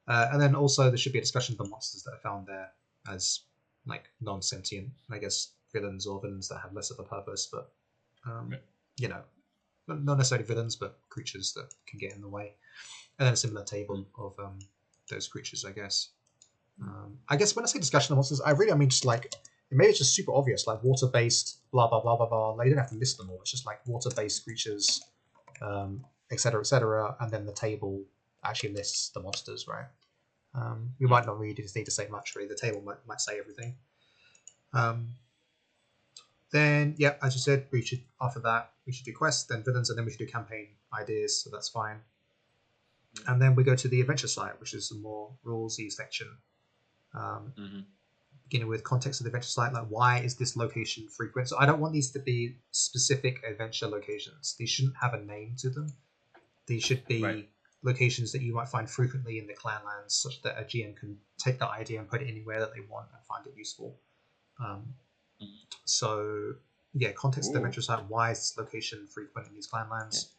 and then also there should be a discussion of the monsters that are found there as like non-sentient, I guess, villains or villains that have less of a purpose, but you know, not necessarily villains, but creatures that can get in the way, and then a similar table of those creatures, I guess. I guess when I say discussion of monsters, I mean just like maybe it's just super obvious, like water-based, blah blah blah blah blah. Like, you don't have to list them all. It's just like water-based creatures. Etc., and then the table actually lists the monsters, right? We might not really just need to say much, really. The table might say everything. Then, yeah, as you said, after that, we should do quests, then villains, and then we should do campaign ideas, so that's fine. And then we go to the adventure site, which is the more rulesy section. Beginning with context of the adventure site, like why is this location frequent? So I don't want these to be specific adventure locations. These shouldn't have a name to them. These should be locations that you might find frequently in the clan lands, such that a GM can take that idea and put it anywhere that they want and find it useful. So yeah, context of the adventure site. Why is this location frequent in these clan lands?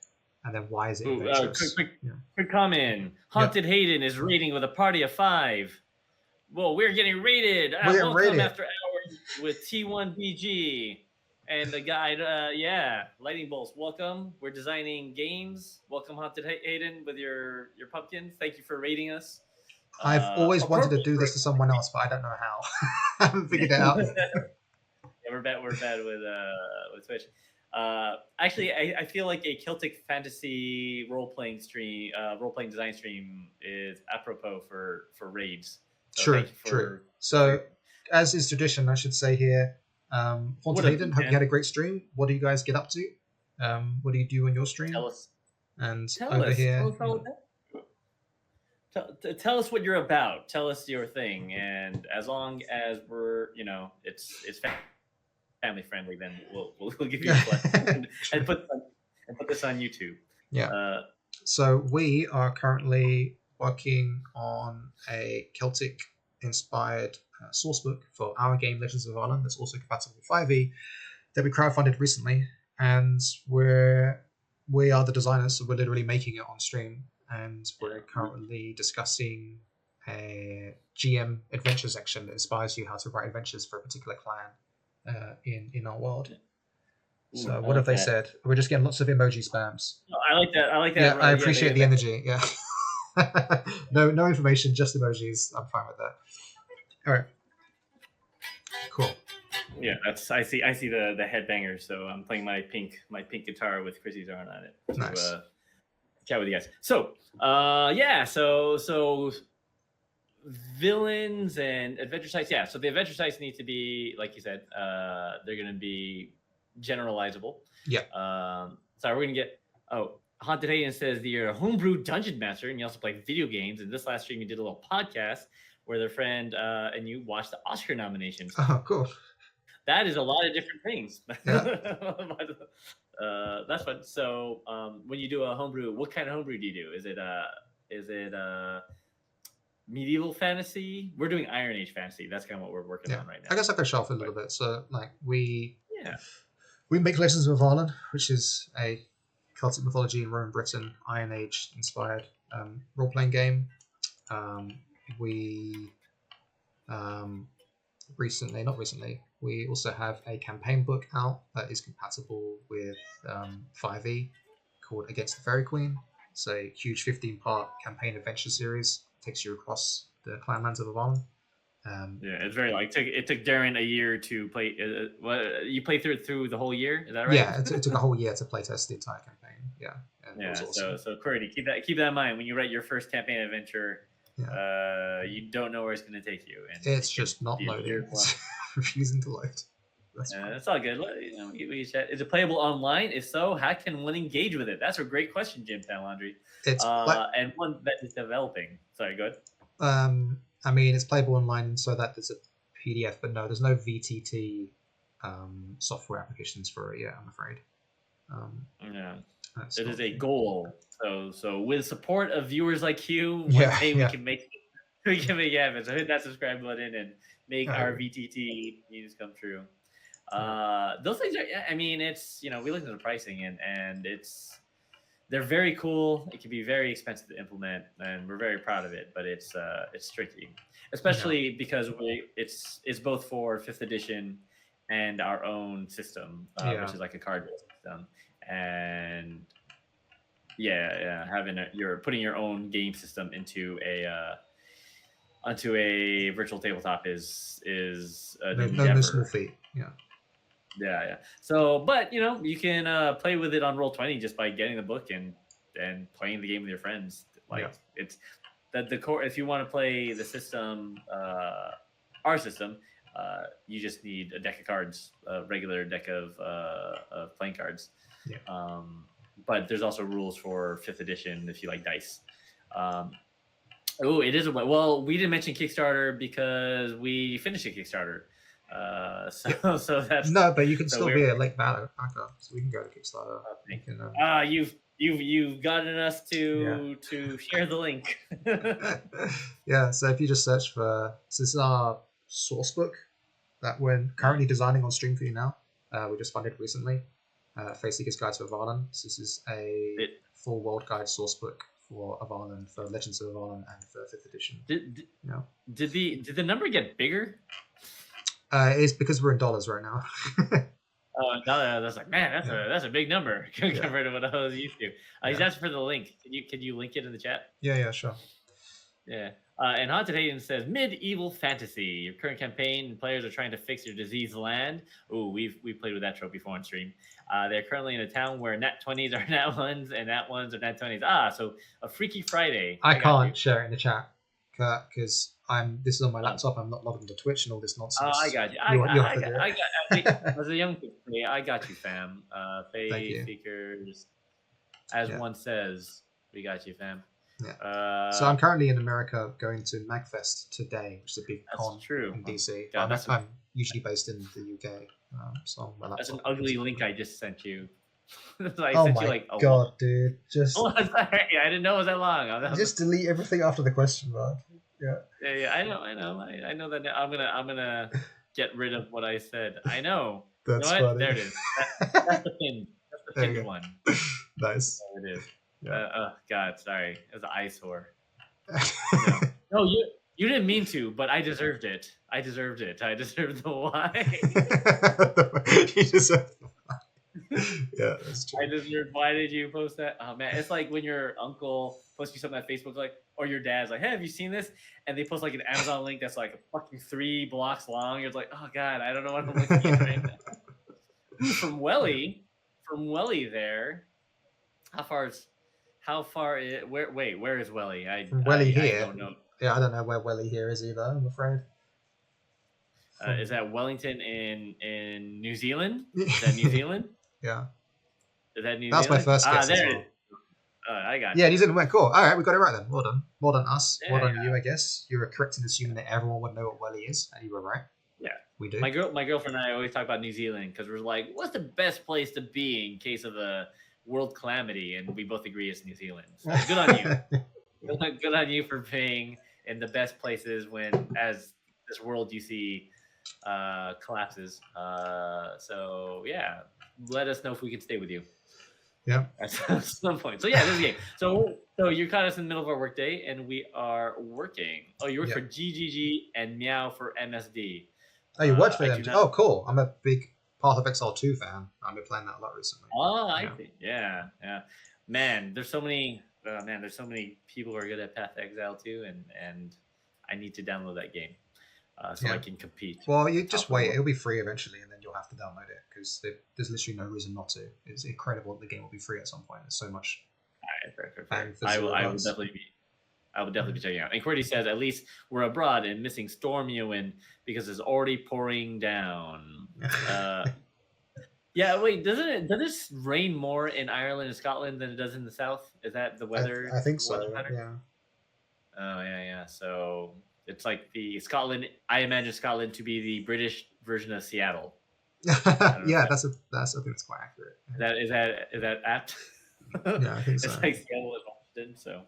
And then why is it adventurous? Quick comment. Haunted Hayden is raiding with a party of 5. Well, we're getting raided. Welcome after hours with T1BG. And the guide, Lightning Bolts, welcome. We're designing games. Welcome, Haunted Hayden, with your pumpkins. Thank you for raiding us. I've always wanted to do this to someone else, but I don't know how. I haven't figured it out. We're bad with Twitch. Actually, I feel like a Celtic fantasy role-playing design stream is apropos for raids. So True. So, as is tradition, I should say here, Haunted Hayden, hope you had a great stream. What do you guys get up to? What do you do on your stream? Tell us. And tell over us. here, tell us what you're about. Tell us your thing, and as long as we're, it's family friendly, then we'll give you a play and put this on YouTube. Yeah. So we are currently working on a Celtic inspired sourcebook for our game Legends of Avallen that's also compatible with 5e that we crowdfunded recently, and we are the designers, so we're literally making it on stream, and we're currently discussing a GM adventure section that inspires you how to write adventures for a particular clan in our world. So what have they said? We're just getting lots of emoji spams. Oh, I like that. Yeah, I appreciate the energy. Yeah. no information, just emojis. I'm fine with that. All right. Cool. Yeah, I see the headbangers. So I'm playing my pink guitar with Chrissy's art on it. Nice. To, chat with you guys. So so villains and adventure sites. Yeah, so the adventure sites need to be, like you said, they're going to be generalizable. Yeah. So we're going to get Haunted Hayden says that you're a homebrew dungeon master and you also play video games. And this last stream you did a little podcast where their friend and you watched the Oscar nominations. Oh, cool. That is a lot of different things. Yeah. That's fun. So when you do a homebrew, what kind of homebrew do you do? Is it medieval fantasy? We're doing Iron Age fantasy. That's kind of what we're working on right now. I guess I could show off a little bit. So like we make Legends of Avallen, which is a Celtic mythology in Roman Britain, Iron Age inspired role-playing game. We we also have a campaign book out that is compatible with 5e called Against the Fairy Queen. It's a huge 15-part campaign adventure series. Takes you across the clanlands of Avallen. It's very it took Darren a year to play. You played through the whole year? Is that right? Yeah, it took a whole year to play test the entire campaign. Yeah. And yeah. Awesome. So Cordy, keep that in mind when you write your first campaign adventure. Yeah. You don't know where it's going to take you, and it's just not loading. It's refusing to load. That's all good. Is it playable online? If so, how can one engage with it? That's a great question, Jim Laundry. It's and one that is developing. Sorry, go ahead. I mean, it's playable online, so that there's a PDF, but no, there's no VTT software applications for it yet, I'm afraid. Yeah, it is a goal. So with support of viewers like you, we can make it happen. So hit that subscribe button and make our VTT needs come true. Those things are. I mean, it's we looked at the pricing and they're very cool. It can be very expensive to implement, and we're very proud of it. But it's tricky, especially because it's both for 5th edition and our own system, which is like a card-based system. And you're putting your own game system into a virtual tabletop is no small feat. Yeah. So, but you can play with it on Roll20 just by getting the book and playing the game with your friends. the core. If you want to play the system, our system, you just need a deck of cards, a regular deck of playing cards. Yeah. But there's also rules for 5th edition if you like dice. Oh, it is well. We didn't mention Kickstarter because we finished a Kickstarter. So that's no, but you can still be a late backer, so we can go to Kickstarter. You've gotten us to share the link. Yeah, so if you just search for, so this is our sourcebook that we're currently designing on stream for you now. We just funded recently. Faeseeker's Guide to Avallen. So this is a full world guide sourcebook for Avallen, for Legends of Avallen, and for 5th edition. Did the number get bigger? It's because we're in dollars right now. Oh, that's like, man, that's a big number compared to what I was used to. He's asking for the link. Can you link it in the chat? Yeah, sure. Yeah. And Haunted Hayden says, medieval fantasy. Your current campaign and players are trying to fix your diseased land. Ooh, we've played with that trope before on stream. They're currently in a town where nat 20s are nat 1s and nat 1s are nat 20s. So a Freaky Friday. I can't share it in the chat because this is on my laptop. I'm not logged into Twitch and all this nonsense. Oh, I got you. As a young player, I got you, fam. Faeseekers, as one says, we got you, fam. Yeah. So I'm currently in America going to MAGFest today, which is a big con in DC. I'm usually based in the UK. So that's an ugly link I just sent you. Oh my god, dude! Just sorry, I didn't know it was that long. Just delete everything after the question mark. Yeah. I know that. I'm gonna get rid of what I said. I know. That's you know funny. There it is. That's the pin. That's the pinned one. Nice. There it is. Yeah. Oh God, sorry. It was an eyesore. No, you didn't mean to, but I deserved it. I deserved the why. You deserved the why. Yeah, that's true. I deserved. Why did you post that? Oh man, it's like when your uncle posts you something on Facebook, like, or your dad's like, "Hey, have you seen this?" And they post like an Amazon link that's like fucking 3 blocks long. You're like, "Oh God, I don't know what I'm looking at right now." From Welly there. How far is where is Welly? Welly here. I don't know. Yeah, I don't know where Welly here is either, I'm afraid. Is that Wellington in New Zealand? Is that New Zealand? Yeah. Is that New That's Zealand? my first guess. There it is. I got New Zealand went cool. All right, we got it right then. Well done. Well done us. Yeah, well done you, I guess. You were correct in assuming that everyone would know what Welly is, and you were right. Yeah. We do. My girlfriend and I always talk about New Zealand because we're like, what's the best place to be in case of a world calamity? And we both agree it's New Zealand. So good on you. Good on you for being in the best places when, as this world you see collapses. So yeah, let us know if we can stay with you. Yeah. At some point. So yeah, this is a game. So you caught us in the middle of our workday, and we are working. Oh, you work for GGG and Meow for MSD. Oh, you worked for them. Oh, cool. I'm a big Path of Exile 2 fan. I've been playing that a lot recently. Oh, I see. Yeah. Man, there's so many. There's so many people who are good at Path of Exile 2, and I need to download that game so I can compete. Well, you just wait. It'll be free eventually, and then you'll have to download it because there's literally no reason not to. It's incredible that the game will be free at some point. There's so much. Fair. I will definitely be checking out. And Qwerty says, at least we're abroad and missing Storm Ewan because it's already pouring down. Yeah, wait, does it rain more in Ireland and Scotland than it does in the South? Is that the weather? I think so, yeah. Oh, yeah. So it's like the Scotland, I imagine Scotland to be the British version of Seattle. Yeah, I think it's quite accurate. Is that apt? Yeah, I think so. It's like Seattle is Washington, so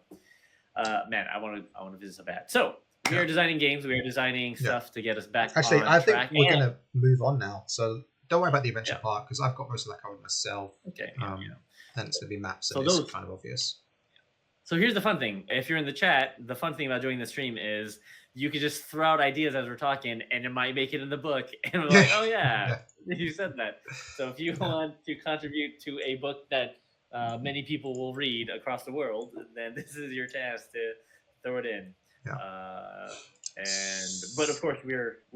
man, I want to visit so bad. So we are designing games. We are designing stuff to get us back. Actually, on I think track. we're gonna move on now. So don't worry about the adventure part because I've got most of that covered myself. Okay. And it's gonna be maps. So it's kind of obvious. So here's the fun thing. If you're in the chat, the fun thing about doing the stream is you could just throw out ideas as we're talking, and it might make it in the book. And we're like, oh yeah, you said that. So if you want to contribute to a book that many people will read across the world, then this is your task to throw it in. But of course we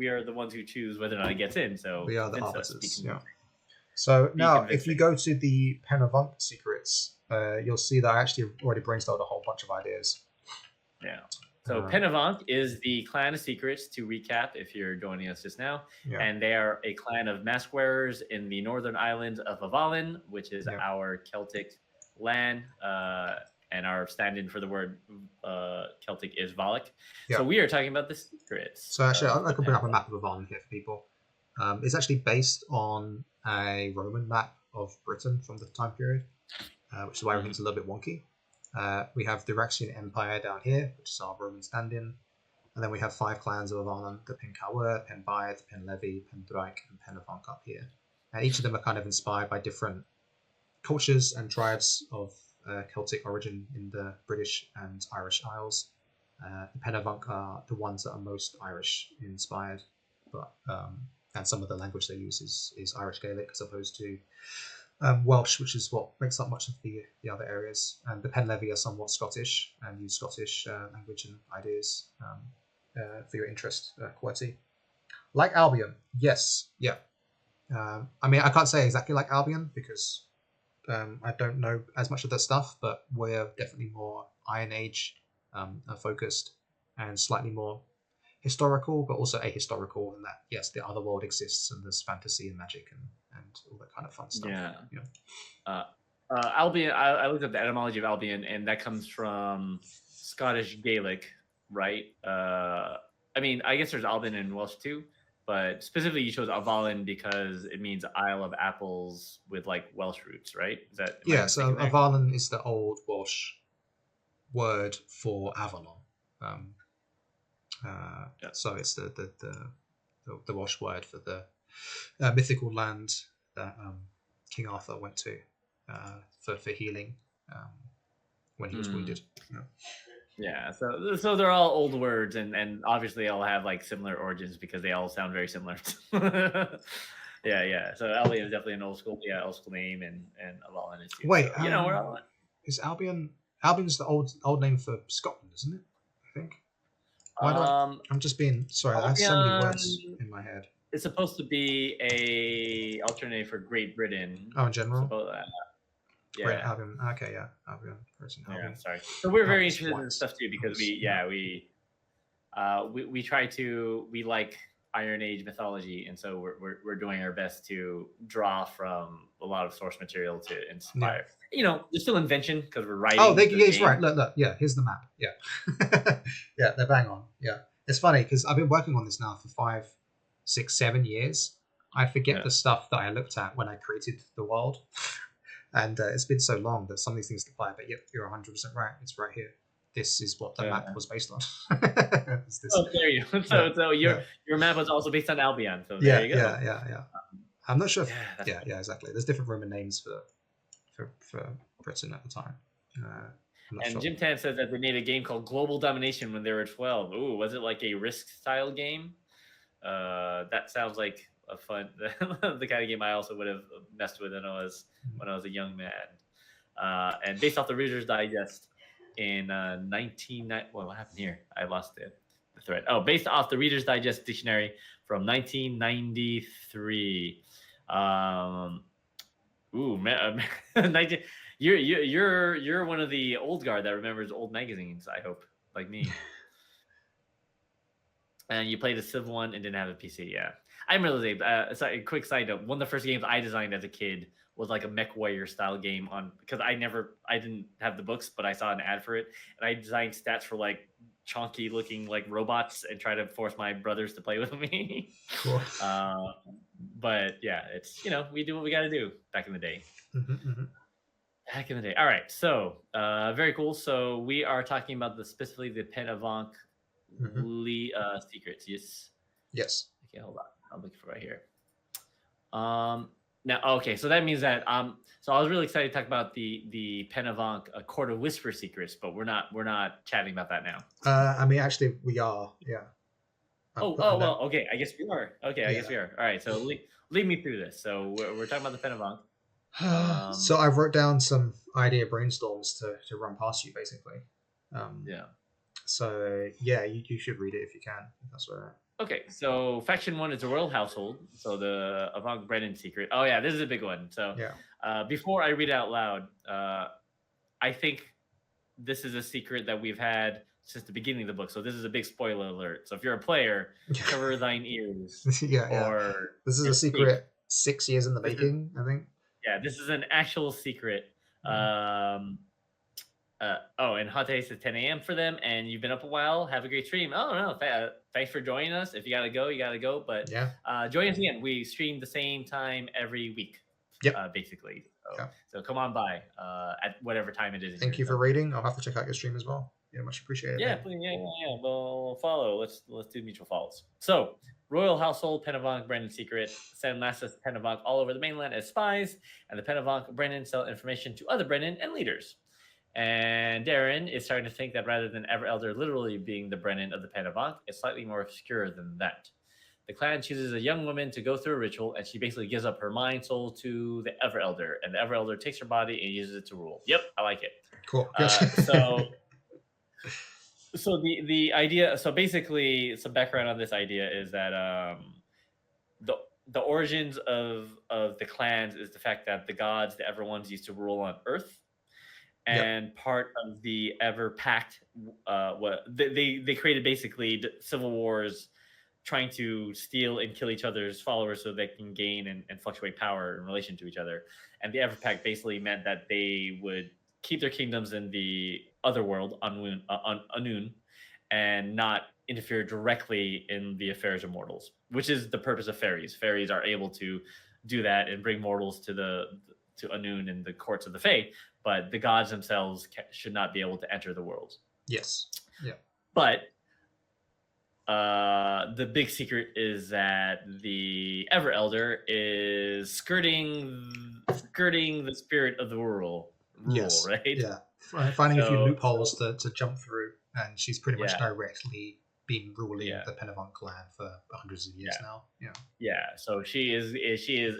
are the ones who choose whether or not it gets in. So we are the arbiters. So now, if you go to the Afanc secrets, you'll see that I actually already brainstormed a whole bunch of ideas. Yeah. So Afanc is the clan of secrets, to recap if you're joining us just now. Yeah. And they are a clan of mask wearers in the northern island of Avallen, which is our Celtic land. And our stand-in for the word Celtic is Valak. Yeah. So we are talking about the secrets. So actually, I can bring up a map of Avallen here for people. It's actually based on a Roman map of Britain from the time period, which is why everything's a little bit wonky. We have the Rexian Empire down here, which is our Roman stand-in. And then we have 5 clans of Avallen, the Pencawer, Penbaid, Penlevy, Pendraic, and Penavanc up here. And each of them are kind of inspired by different cultures and tribes of Celtic origin in the British and Irish Isles. The Penavanc are the ones that are most Irish inspired, but and some of the language they use is Irish Gaelic as opposed to Welsh, which is what makes up much of the other areas. And the Penlevy are somewhat Scottish and use Scottish language and ideas for your interest, Qwerty. Like Albion, yes, yeah. I mean, I can't say exactly like Albion because I don't know as much of that stuff, but we're definitely more Iron Age focused and slightly more historical, but also ahistorical in that, yes, the other world exists and there's fantasy and magic and all that kind of fun stuff. Yeah. Albion, I looked up the etymology of Albion, and that comes from Scottish Gaelic, right? I mean, I guess there's Albion in Welsh too, but specifically you chose Avallen because it means Isle of Apples with like Welsh roots, right? Is that so Avallen is the old Welsh word for Avalon. So it's the Welsh word for the mythical land that King Arthur went to for healing when he was wounded. Yeah, so they're all old words, and obviously all have like similar origins because they all sound very similar. yeah. So Albion is definitely an old school name, and Avallen is too. Wait, so, we're all is Albion's the old name for Scotland, isn't it? I think. I'm just being sorry. I have so many words in my head. It's supposed to be a alternate for Great Britain. Oh, in general. Yeah. Right, Albion. Okay, yeah, Albion. Albion. Yeah, sorry. So we're very interested in this stuff too because we like Iron Age mythology, and so we're doing our best to draw from a lot of source material to inspire. Yeah. There's still invention because we're writing. Oh, he's right. Look. Yeah, here's the map. Yeah, yeah, they're bang on. Yeah, it's funny because I've been working on this now for 5, 6, 7 years. I forget the stuff that I looked at when I created the world. And it's been so long that some of these things apply, but yep, you're 100% right. It's right here. This is what the map was based on. Oh, there you go. So your map was also based on Albion. So there you go. Yeah. I'm not sure. Yeah, exactly. There's different Roman names for Britain at the time. And Jim Tan says that they made a game called Global Domination when they were 12. Ooh, was it like a Risk-style game? That sounds like a fun, the kind of game I also would have messed with when I was a young man. And based off the Reader's Digest in 1990. Well, what happened here? I lost the thread. Oh, based off the Reader's Digest dictionary from 1993. Ooh, man, 19. You're one of the old guard that remembers old magazines. I hope, like me. And you played a Civ 1 and didn't have a PC. Yeah, I remember those games. A quick side note: one of the first games I designed as a kid was like a MechWarrior style game because I didn't have the books, but I saw an ad for it, and I designed stats for like chonky looking like robots and try to force my brothers to play with me. Cool. But yeah, it's we do what we got to do back in the day. Mm-hmm. Back in the day. All right, so very cool. So we are talking about specifically the Afanc Lee secrets. Yes. Okay, hold on. I'm looking for right here. Now, okay, so that means that so I was really excited to talk about the Afanc Court of Whisper secrets, but we're not chatting about that now. I mean, actually, we are. Yeah. Well, okay. I guess we are. Okay, I guess we are. All right, so lead me through this. So we're talking about the Afanc. So I wrote down some idea brainstorms to run past you, basically. Yeah. So yeah, you should read it if you can. If that's all right. Okay, so faction 1 is the royal household. So the Afanc Brennan secret. Oh yeah, this is a big one. So before I read it out loud, I think this is a secret that we've had since the beginning of the book. So this is a big spoiler alert. So if you're a player, cover thine ears. Yeah. Or This is a secret 6 years in the making, I think. Yeah, this is an actual secret. And hot days at 10 a.m. for them, and you've been up a while. Have a great stream. Oh no, thanks for joining us. If you gotta go, you gotta go. But join us again. We stream the same time every week. Basically. So come on by at whatever time it is. Thank you for rating. I'll have to check out your stream as well. Yeah, much appreciated. Yeah, please, yeah. We'll follow. Let's do mutual follows. So, Royal Household, Penavonk, Brennan Secret, send Lassus Penavonk all over the mainland as spies, and the Penavonk Brennan sell information to other Brennan and leaders. And Darren is starting to think that rather than Ever Elder literally being the Brennan of the Penavonk, it's slightly more obscure than that. The clan chooses a young woman to go through a ritual, and she basically gives up her mind soul to the Ever Elder, and the Ever Elder takes her body and uses it to rule. Yep, I like it. Cool. So the idea. So basically, some background on this idea is that the origins of the clans is the fact that the gods, the Ever Ones, used to rule on Earth. And part of the Ever Pact, they created basically civil wars, trying to steal and kill each other's followers so they can gain and fluctuate power in relation to each other. And the Ever Pact basically meant that they would keep their kingdoms in the other world, Anun, and not interfere directly in the affairs of mortals, which is the purpose of fairies. Fairies are able to do that and bring mortals to Anun and the courts of the Fae. But the gods themselves should not be able to enter the world. Yes. Yeah. But the big secret is that the Ever Elder is skirting the spirit of the rule, right? Yeah. Finding a few loopholes to jump through, and she's pretty much directly been ruling the Penavonk clan for hundreds of years now. Yeah. So she is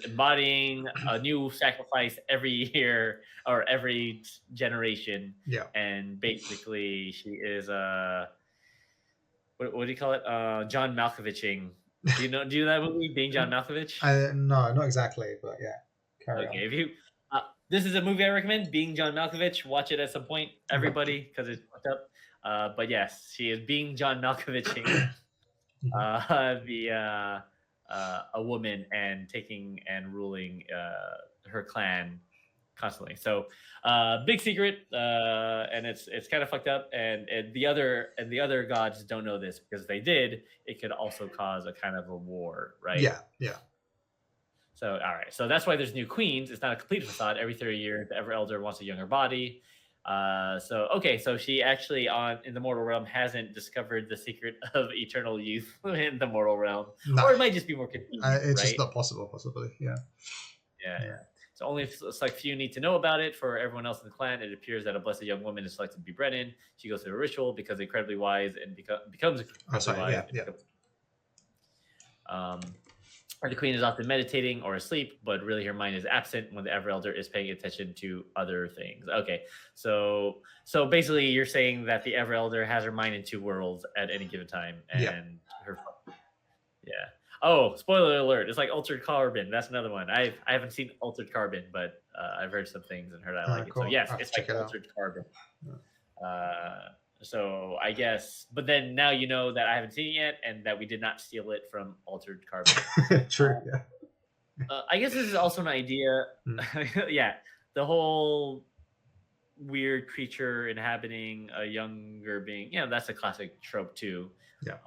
embodying a new sacrifice every year or every generation. Yeah. And basically, she is what do you call it? John Malkoviching. Do you know that movie, Being John Malkovich? No, not exactly, but yeah. Carry on. If you this is a movie I recommend, Being John Malkovich. Watch it at some point, everybody, because it's fucked up. But yes, she is being John Malkoviching a woman and taking and ruling her clan constantly. So big secret, and it's kind of fucked up. And the other gods don't know this, because if they did, it could also cause a kind of a war, right? Yeah. So, all right. So that's why there's new queens. It's not a complete facade. Every 30 years, the Ever Elder wants a younger body. So she actually in the mortal realm hasn't discovered the secret of eternal youth in the mortal realm. No. Or it might just be more convenient. It's just not possible, possibly. Yeah. So only like few need to know about it. For everyone else in the clan, it appears that a blessed young woman is selected to be Brennan. She goes through a ritual, becomes incredibly wise, and becomes incredibly wise. Or the queen is often meditating or asleep, but really her mind is absent when the Ever Elder is paying attention to other things. Okay, so basically you're saying that the Ever Elder has her mind in two worlds at any given time, and her. Oh, spoiler alert! It's like Altered Carbon. That's another one. I haven't seen Altered Carbon, but I've heard some things and heard I like it. So yes, it's like Altered Carbon. So I guess, but then now you know that I haven't seen it yet, and that we did not steal it from Altered Carbon. True. Yeah. I guess this is also an idea. The whole weird creature inhabiting a younger being. That's a classic trope too. Yeah.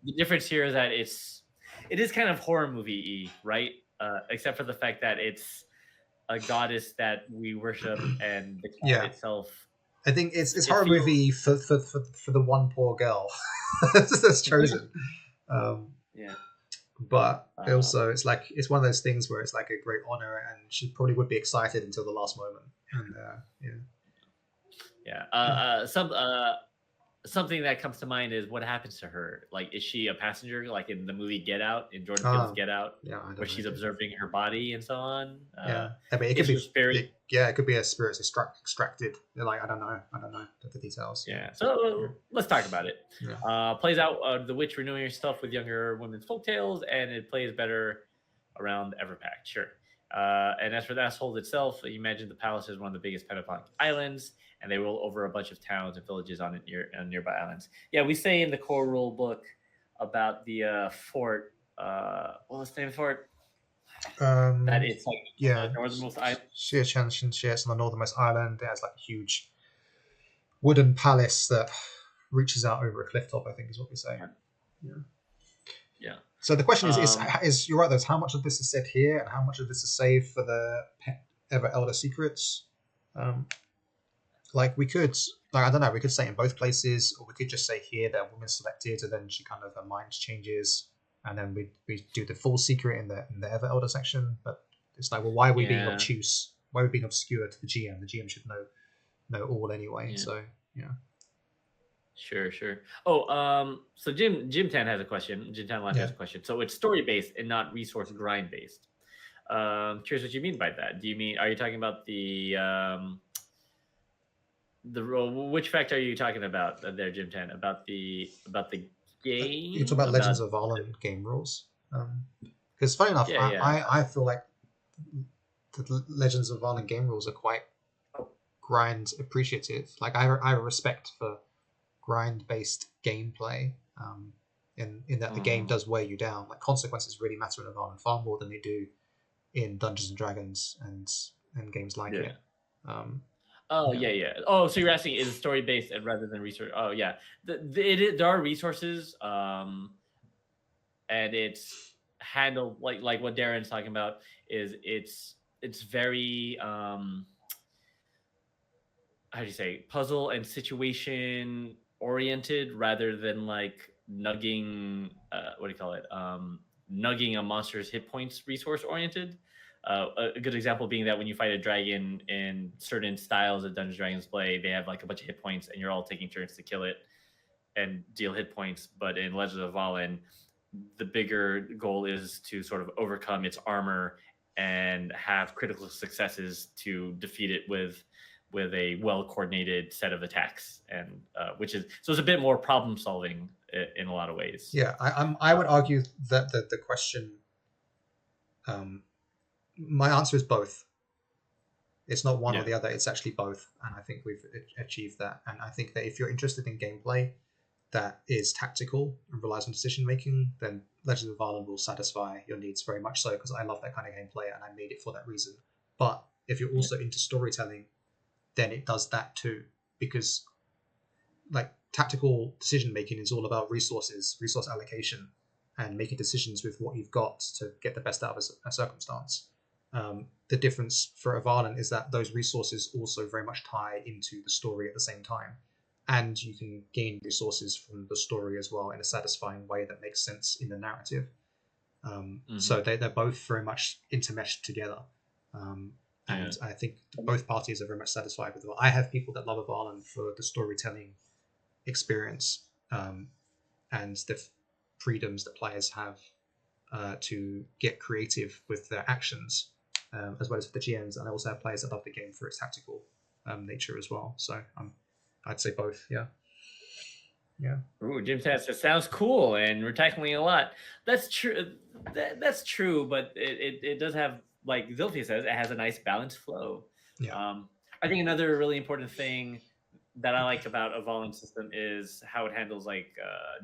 The difference here is that it is kind of horror movie-y, right? Except for the fact that it's a goddess that we worship, and the cat itself. I think it's horror movie for the one poor girl that's chosen. But also it's one of those things where it's like a great honor, and she probably would be excited until the last moment. And something that comes to mind is what happens to her. Like, is she a passenger, like in the movie Get Out, in Jordan Peele's Get Out, where she's observing her body and so on? I mean, it could be spirit. It could be a spirit extracted. Like, I don't know the details. So let's talk about it. Plays out the witch renewing herself with younger women's folktales, and it plays better around the Everpact. Sure. And as for the Hold itself, you imagine the palace is one of the biggest pentatonic islands, and they rule over a bunch of towns and villages on nearby islands. Yeah, we say in the core rule book about the fort. What was the name for it? That it's like the northernmost island. Shia Chanshin Shia on the northernmost island. It has like a huge wooden palace that reaches out over a cliff top, I think is what we say. Yeah. So the question is you're right, though, how much of this is said here and how much of this is saved for the Ever Elder Secrets? Like we could, like I don't know, we could say in both places, or we could just say here that women's selected, and then she kind of her mind changes, and then we do the full secret in the Ever Elder section. But it's like, well, why are we being obtuse? Why are we being obscure to the GM? The GM should know all anyway. So yeah. Sure. Oh, so Jim Tan has a question. Jim Tan has a question. So it's story based and not resource grind based. Curious what you mean by that. Are you talking about the which fact are you talking about there, Jim Tan? About the game? You're talking about Legends of Avallen game rules. Because funny enough, I feel like the Legends of Avallen game rules are quite grind appreciative. Like I have a respect for grind-based gameplay, in that the game does wear you down. Like consequences really matter in Avallen far more than they do in Dungeons and Dragons and games like it. Oh, so you're asking, is it story-based rather than research? Oh, yeah. There are resources, and it's handled like what Darren's talking about. Is it's very how do you say, puzzle and situation oriented rather than like nugging nugging a monster's hit points resource oriented. A good example being that when you fight a dragon in certain styles of Dungeons & Dragons play, they have like a bunch of hit points and you're all taking turns to kill it and deal hit points. But in Legends of Avallen, the bigger goal is to sort of overcome its armor and have critical successes to defeat it with a well-coordinated set of attacks, and which is so it's a bit more problem solving in a lot of ways. Yeah, I would argue that the question, my answer is both. It's not one or the other; it's actually both, and I think we've achieved that. And I think that if you're interested in gameplay that is tactical and relies on decision making, then Legends of Avallen will satisfy your needs very much so, because I love that kind of gameplay and I made it for that reason. But if you're also into storytelling, then it does that too, because like tactical decision making is all about resource allocation and making decisions with what you've got to get the best out of a circumstance. The difference for Avallen is that those resources also very much tie into the story at the same time, and you can gain resources from the story as well in a satisfying way that makes sense in the narrative. So they're both very much intermeshed together. And I think both parties are very much satisfied with it. I have people that love Avallen for the storytelling experience, and the freedoms that players have to get creative with their actions, as well as with the GMs. And I also have players that love the game for its tactical nature as well. So I'd say both. Yeah. Ooh, Jim says it sounds cool, and we're tackling a lot. That's true. That's true, but it does have, like Zilphia says, it has a nice balanced flow. I think another really important thing that I like about Avallen's system is how it handles like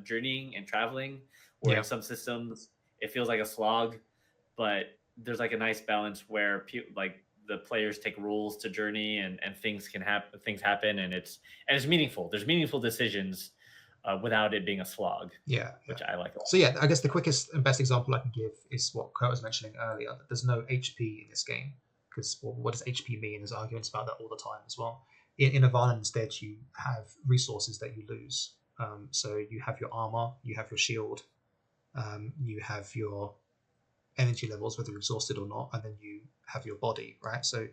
journeying and traveling, where in some systems it feels like a slog, but there's like a nice balance where like the players take rules to journey and things happen, and it's meaningful. There's meaningful decisions without it being a slog. Which I like a lot. So yeah, I guess the quickest and best example I can give is what Kurt was mentioning earlier, that there's no HP in this game, because what does HP mean? There's arguments about that all the time as well. In Avallen, instead, you have resources that you lose. So you have your armor, you have your shield, you have your energy levels, whether you're exhausted or not, and then you have your body, right? So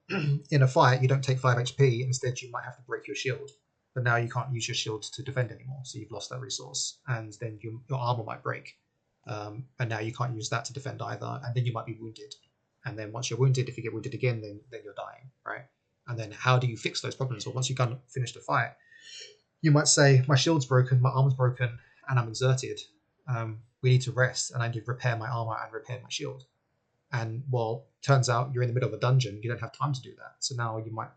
in a fight, you don't take 5 HP. Instead, you might have to break your shield. But now you can't use your shield to defend anymore, so you've lost that resource. And then your armor might break. And now you can't use that to defend either, and then you might be wounded. And then once you're wounded, if you get wounded again, then you're dying, right? And then how do you fix those problems? Well, once you've finished a fight, you might say, my shield's broken, my armor's broken, and I'm exerted. We need to rest, and I need to repair my armor and repair my shield. And well, turns out you're in the middle of a dungeon, you don't have time to do that. So now you might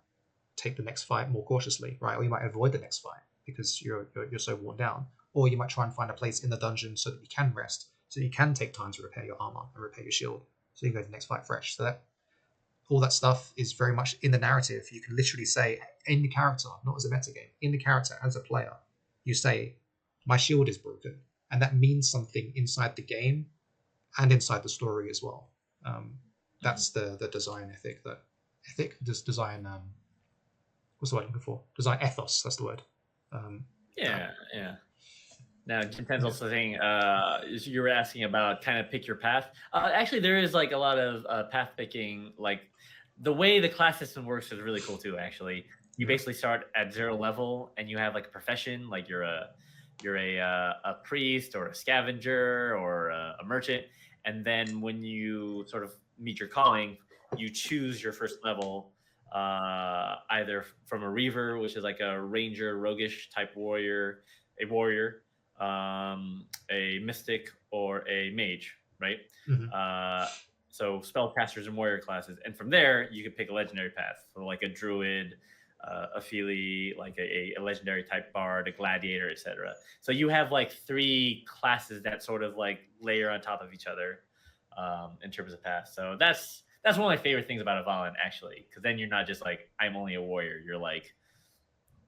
take the next fight more cautiously, right? Or you might avoid the next fight because you're so worn down. Or you might try and find a place in the dungeon so that you can rest, so you can take time to repair your armor and repair your shield, so you can go to the next fight fresh. So that all that stuff is very much in the narrative. You can literally say in the character, not as a metagame, in the character as a player, you say, my shield is broken. And that means something inside the game and inside the story as well. That's the design ethic. Design, what's the word I'm looking for? Design ethos, that's the word. Yeah. Now, Jim Ten's also saying, you were asking about kind of pick your path. Actually, there is like a lot of path picking. Like the way the class system works is really cool too. Actually, you basically start at 0 level, and you have like a profession, like you're a priest or a scavenger or a merchant, and then when you sort of meet your calling, you choose your first level. Either from a Reaver, which is like a ranger, roguish type warrior, a warrior, a mystic, or a mage, right? So spellcasters and warrior classes, and from there you can pick a legendary path, so like a druid, a feely, like a legendary type bard, a gladiator, etc. So you have like 3 classes that sort of like layer on top of each other in terms of paths. So that's one of my favorite things about Avallen, actually, because then you're not just like, I'm only a warrior. You're like,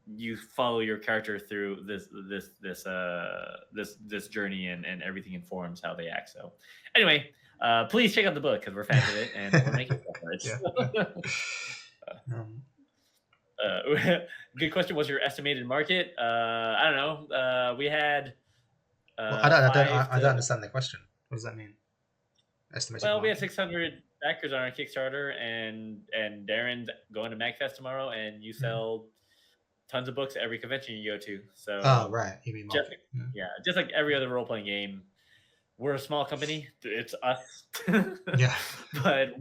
you follow your character through this journey, and everything informs how they act. So anyway, please check out the book because we're fans of it and we're making stuff for it. Good question. What's your estimated market? I don't know. We had. I don't understand the question. What does that mean? Estimated market? We have 600 backers on our Kickstarter, and Darren's going to MAGFest tomorrow, and you sell tons of books at every convention you go to. So right, you mean market. Just like every other role-playing game, we're a small company. It's us. Yeah. but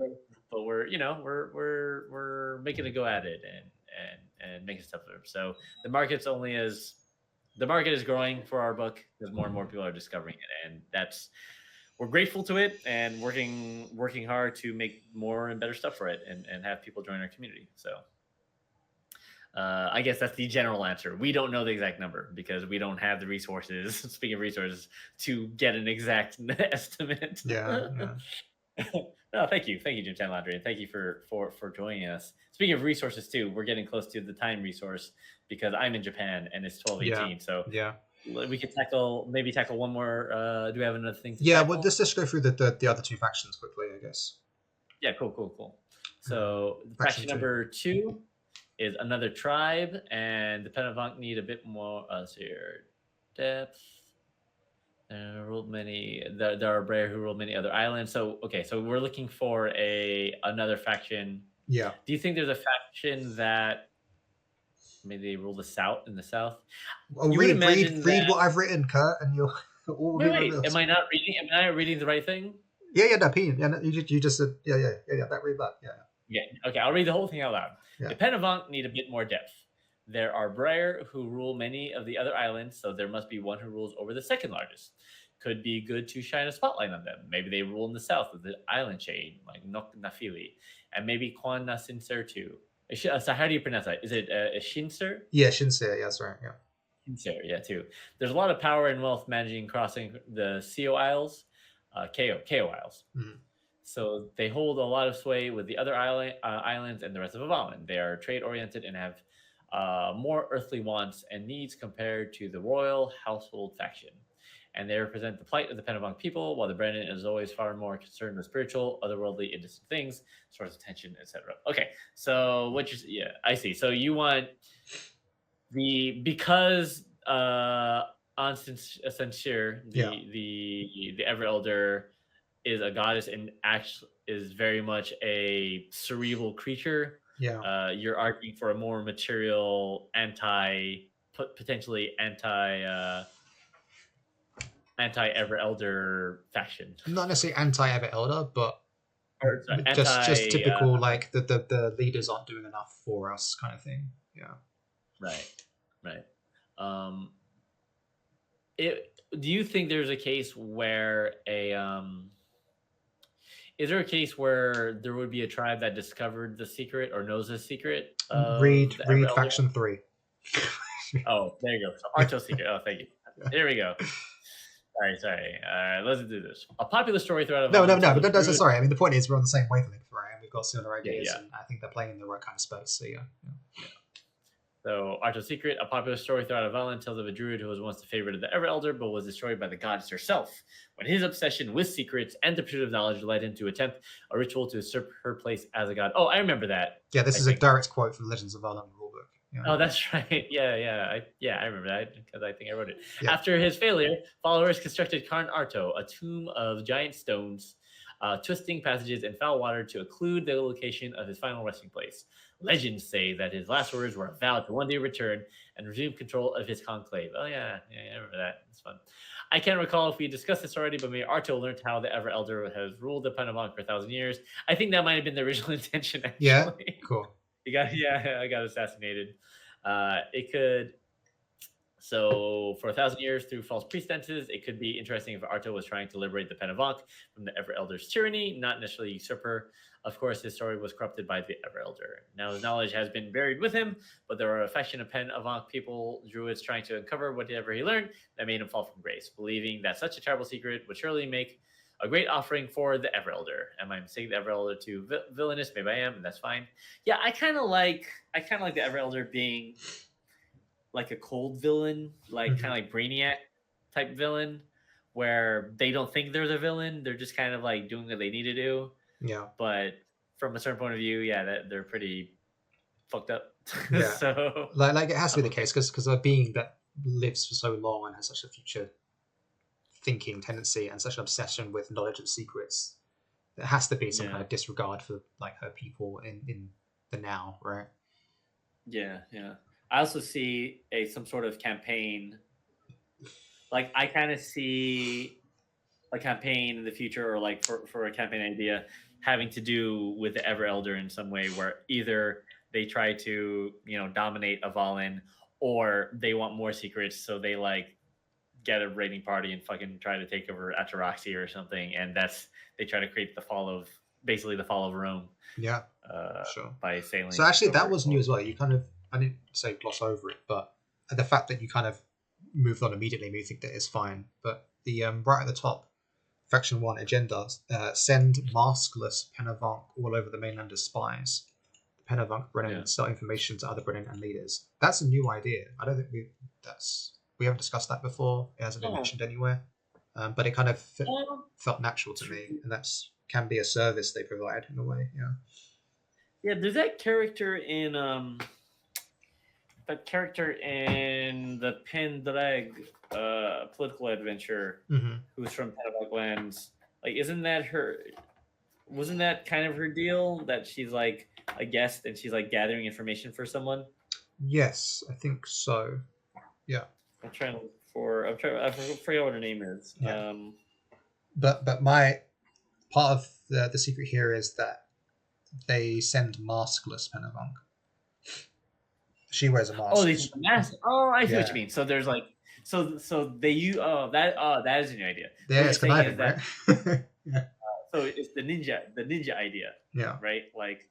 we're we're making a go at it and making stuff up. So the market is growing for our book because more and more people are discovering it, and we're grateful to it and working hard to make more and better stuff for it and have people join our community. So I guess that's the general answer. We don't know the exact number because we don't have the resources, speaking of resources, to get an exact estimate. Yeah. No, thank you, Jim Tan Laundry, and thank you for joining us. Speaking of resources too, we're getting close to the time resource because I'm in Japan and it's 12:18. So we could tackle one more. Do we have another thing? Well, let's just go through the other 2 factions quickly, I guess. Yeah, cool. So faction number 2 is another tribe, and the Afanc need a bit more depth. There are Brer who ruled many other islands. So we're looking for another faction. Yeah. Do you think there's a faction that maybe they rule the south? Well, read what I've written, Kurt, and you'll all wait. Am I not reading the right thing? Yeah. You just said read that. Yeah. Okay, I'll read the whole thing out loud. Yeah. The Afanc need a bit more depth. There are Brer who rule many of the other islands, so there must be one who rules over the second largest. Could be good to shine a spotlight on them. Maybe they rule in the south of the island chain, like Nok Nafili, and maybe Kwan Nasinser too. So how do you pronounce that? Is it Shinser? Yeah, Shinser. Yeah, that's right. Yeah. Shinser, yeah, too. There's a lot of power and wealth managing crossing the Ko Isles, Ko Isles. Mm-hmm. So they hold a lot of sway with the other islands and the rest of Avallen. They are trade-oriented and have more earthly wants and needs compared to the royal household faction. And they represent the plight of the Afanc people, while the Brennan is always far more concerned with spiritual, otherworldly, and distant things, source of tension, etc. Okay, so I see. So you want because Sincere, the Ever Elder, is a goddess and actually is very much a cerebral creature. Yeah. You're arguing for a more material, potentially anti-Ever Elder faction. Not necessarily anti-Ever Elder, but just typical like the leaders aren't doing enough for us kind of thing. Yeah. Right. Do you think there's a case where is is there a case where there would be a tribe that discovered the secret or knows the secret of Read the Ever Elder? faction 3. Oh, there you go. So Arto secret. Oh, thank you. There we go. Sorry. Let's do this. A popular story throughout. No, but that's sorry. I mean, the point is we're on the same wavelength, right? And we've got similar ideas, and I think they're playing in the right kind of space. So yeah. So Arto's secret, a popular story throughout Avallen, tells of a druid who was once the favorite of the Ever Elder, but was destroyed by the goddess herself when his obsession with secrets and the pursuit of knowledge led him to attempt a ritual to usurp her place as a god. Oh, I remember that. Yeah, this is a direct quote from the Legends of Avallen rulebook. Yeah. Oh, that's right. Yeah. I remember that because I think I wrote it. Yeah. After his failure, followers constructed Karn Arto, a tomb of giant stones, twisting passages and foul water to occlude the location of his final resting place. Legends say that his last words were a vow to one day return and resume control of his conclave. Oh, yeah, I remember that. It's fun. I can't recall if we discussed this already, but maybe Arto learned how the Ever Elder has ruled the Afanc for 1,000 years. I think that might have been the original intention, actually. Yeah, cool. I got assassinated. It could... So for 1,000 years through false pretenses, it could be interesting if Arto was trying to liberate the Afanc from the Ever Elder's tyranny, not necessarily usurp her. Of course, his story was corrupted by the Ever Elder. Now his knowledge has been buried with him, but there are a faction of Afanc people, druids, trying to uncover whatever he learned that made him fall from grace, believing that such a terrible secret would surely make a great offering for the Ever Elder. Am I mistaking the Ever Elder to villainous? Maybe I am, and that's fine. Yeah, I kind of like the Ever Elder being like a cold villain, like kind of like Brainiac type villain, where they don't think they're the villain. They're just kind of like doing what they need to do. Yeah. But from a certain point of view, that they're pretty fucked up. Yeah. So like it has to be the case because a being that lives for so long and has such a future thinking tendency and such an obsession with knowledge and secrets, there has to be some kind of disregard for like her people in the now, right? Yeah. I also see some sort of campaign. Like I kind of see a campaign in the future, or like for a campaign idea having to do with the Ever Elder in some way, where either they try to dominate Avallen, or they want more secrets, so they like get a raiding party and fucking try to take over Ataraxia or something, and they try to create the fall of Rome. Yeah, sure. By sailing. So actually, that was new as well. You kind of, I didn't say gloss over it, but the fact that you kind of moved on immediately made me think that it's fine. But the right at the top, Faction 1 agenda, send maskless Afanc all over the mainland as spies. The Afanc Brennan sell information to other Brennan and leaders. That's a new idea. I don't think we haven't discussed that before. It hasn't been mentioned anywhere. But it kind of felt natural to me, and can be a service they provide in a way. Yeah, there's that character in the Pendrag political adventure, who's from Afanc lands. Like, wasn't that kind of her deal, that she's like a guest and she's like gathering information for someone? Yes, I think so. Yeah. I forget what her name is. Yeah. But my part of the secret here is that they send maskless Afanc. She wears a mask. Oh, they send a mask. Oh, I see what you mean. So there's like, so they use. That is a new idea. Yeah, it's conniving, right? So it's the ninja idea. Yeah. Right. Like,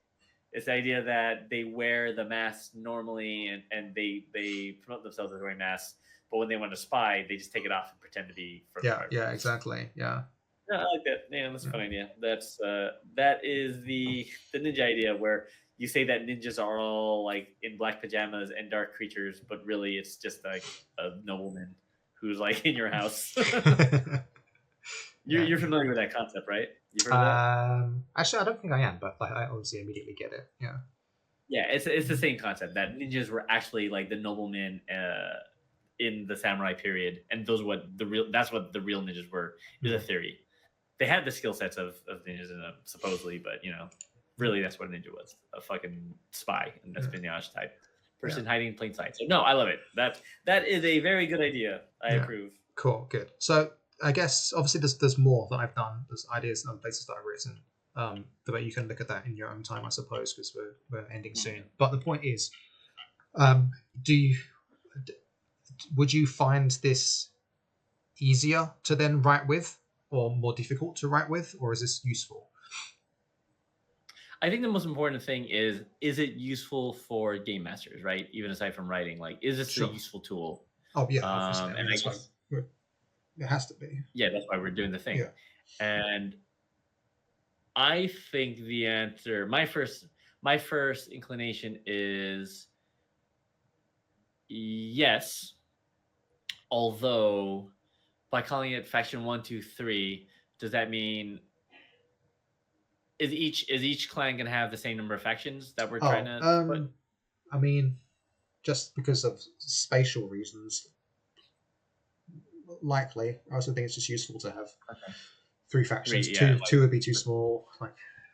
it's the idea that they wear the mask normally, and they promote themselves as wearing masks. But when they want to spy, they just take it off and pretend to be from Yeah, exactly. Yeah. I like that. Yeah, that's a fun idea. That is the ninja idea, where you say that ninjas are all like in black pajamas and dark creatures, but really it's just like a nobleman who's like in your house. You're familiar with that concept, right? You've heard of that? Actually, I don't think I am, but like, I obviously immediately get it. Yeah. Yeah, it's the same concept, that ninjas were actually like the noblemen in the samurai period, and that's what the real ninjas were. Is a theory. They had the skill sets of ninjas in them, supposedly, but really that's what a ninja was, a fucking spy and espionage type person hiding in plain sight. So no, I love it. That is a very good idea. I approve. Cool, good. So I guess obviously there's more that I've done. There's ideas and places that I've written. But you can look at that in your own time, I suppose, because we're ending soon. But the point is, would you find this easier to then write with, or more difficult to write with, or is this useful? I think the most important thing is it useful for game masters, right? Even aside from writing, like, is this a useful tool? Oh yeah, obviously. I mean, And I guess it has to be. yeah, that's why we're doing the thing. Yeah. And I think the answer, my first inclination is yes. Although, by calling it faction 1, 2, 3, does that mean is each clan gonna have the same number of factions that we're trying to put? I mean, just because of spatial reasons, likely. I also think it's just useful to have 3 factions. Two would be too small. Like,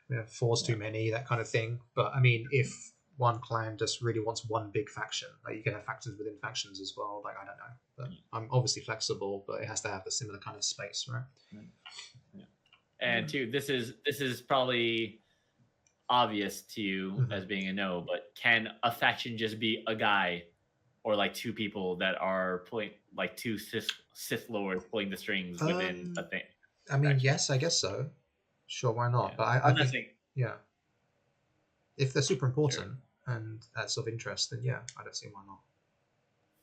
4's too many, that kind of thing. But I mean, if one clan just really wants one big faction, like, you can have factions within factions as well. Like, I don't know, but I'm obviously flexible, but it has to have the similar kind of space, right? Yeah. And two, this is probably obvious to you as being a no, but can a faction just be a guy or like 2 people that are pulling, like 2 Sith lords pulling the strings within a thing? I mean, yes, I guess so. Sure, why not? But I think, yeah, if they're super important and that's of interest, then yeah, I don't see why not.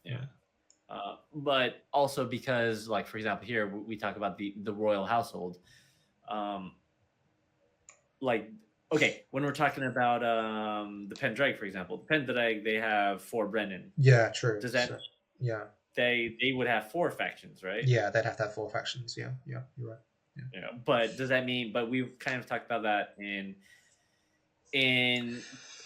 Yeah. But also because, like, for example, here we talk about the royal household. Like, okay, when we're talking about the Pendrag, for example, the Pendrag, they have 4 Brennan. Yeah, true. Does that they would have 4 factions, right? Yeah, they'd have to have 4 factions. Yeah, you're right. Yeah. But does that mean? But we've kind of talked about that in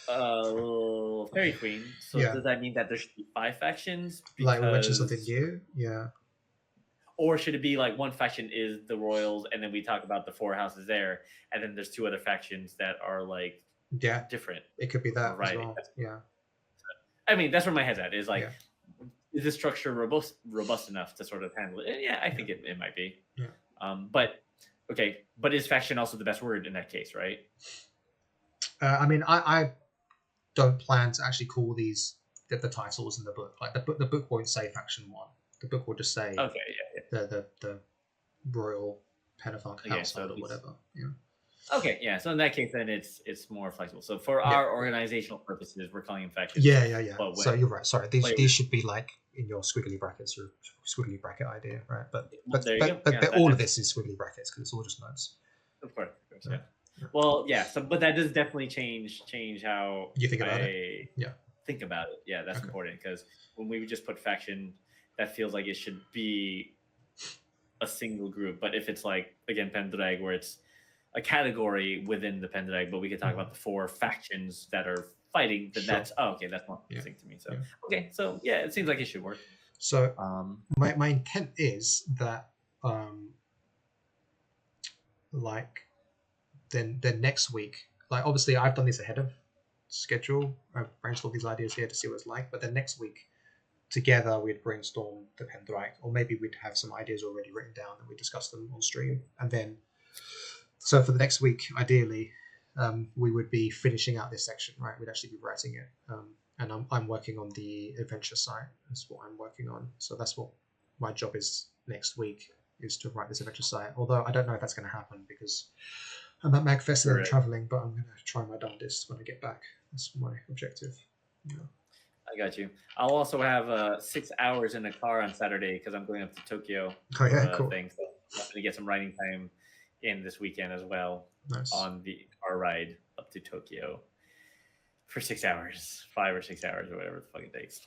Fairy Queen. So does that mean that there should be 5 factions? Like Witches of the Year? Yeah. Or should it be like one faction is the royals, and then we talk about the 4 houses there, and then there's 2 other factions that are like different? It could be that as well. Yeah. I mean, that's where my head's at. Is like, is this structure robust enough to sort of handle it? Yeah, I think it might be. Yeah. But okay, but is faction also the best word in that case, right? I mean, I don't plan to actually call these the titles in the book. Like, the book won't say faction 1. The book will just say the royal Afanc household or whatever. Yeah. Okay, yeah. So in that case, then it's more flexible. So for our organizational purposes, we're calling them factions. Yeah. So you're right. Sorry, these should be like in your squiggly brackets, your squiggly bracket idea, right? But all of this is squiggly brackets because it's all just notes. Of course, yeah. Well, yeah. So, but that does definitely change how you think about it. Yeah. Think about it. Yeah, that's important, because when we just put faction, that feels like it should be a single group. But if it's like, again, Pendrag, where it's a category within the Pendrag, but we could talk about the 4 factions that are fighting, then that's that's more interesting to me. So okay, so yeah, it seems like it should work. So my intent is that like then next week, like, obviously I've done this ahead of schedule. I've brainstormed these ideas here to see what it's like, but then next week together we'd brainstorm the Pendrag, or maybe we'd have some ideas already written down and we discuss them on stream. And then so for the next week, ideally, we would be finishing out this section, right? We'd actually be writing it. And I'm working on the adventure site. That's what I'm working on. So that's what my job is next week, is to write this adventure site. Although I don't know if that's going to happen because I'm at MAGFest and I'm traveling, but I'm going to try my darndest when I get back. That's my objective. Yeah. I got you. I'll also have 6 hours in the car on Saturday because I'm going up to Tokyo. Oh yeah, cool. Thing. So I'm going to get some writing time in this weekend as well. Nice. On our ride up to Tokyo for 6 hours, 5 or 6 hours, or whatever the fuck it takes.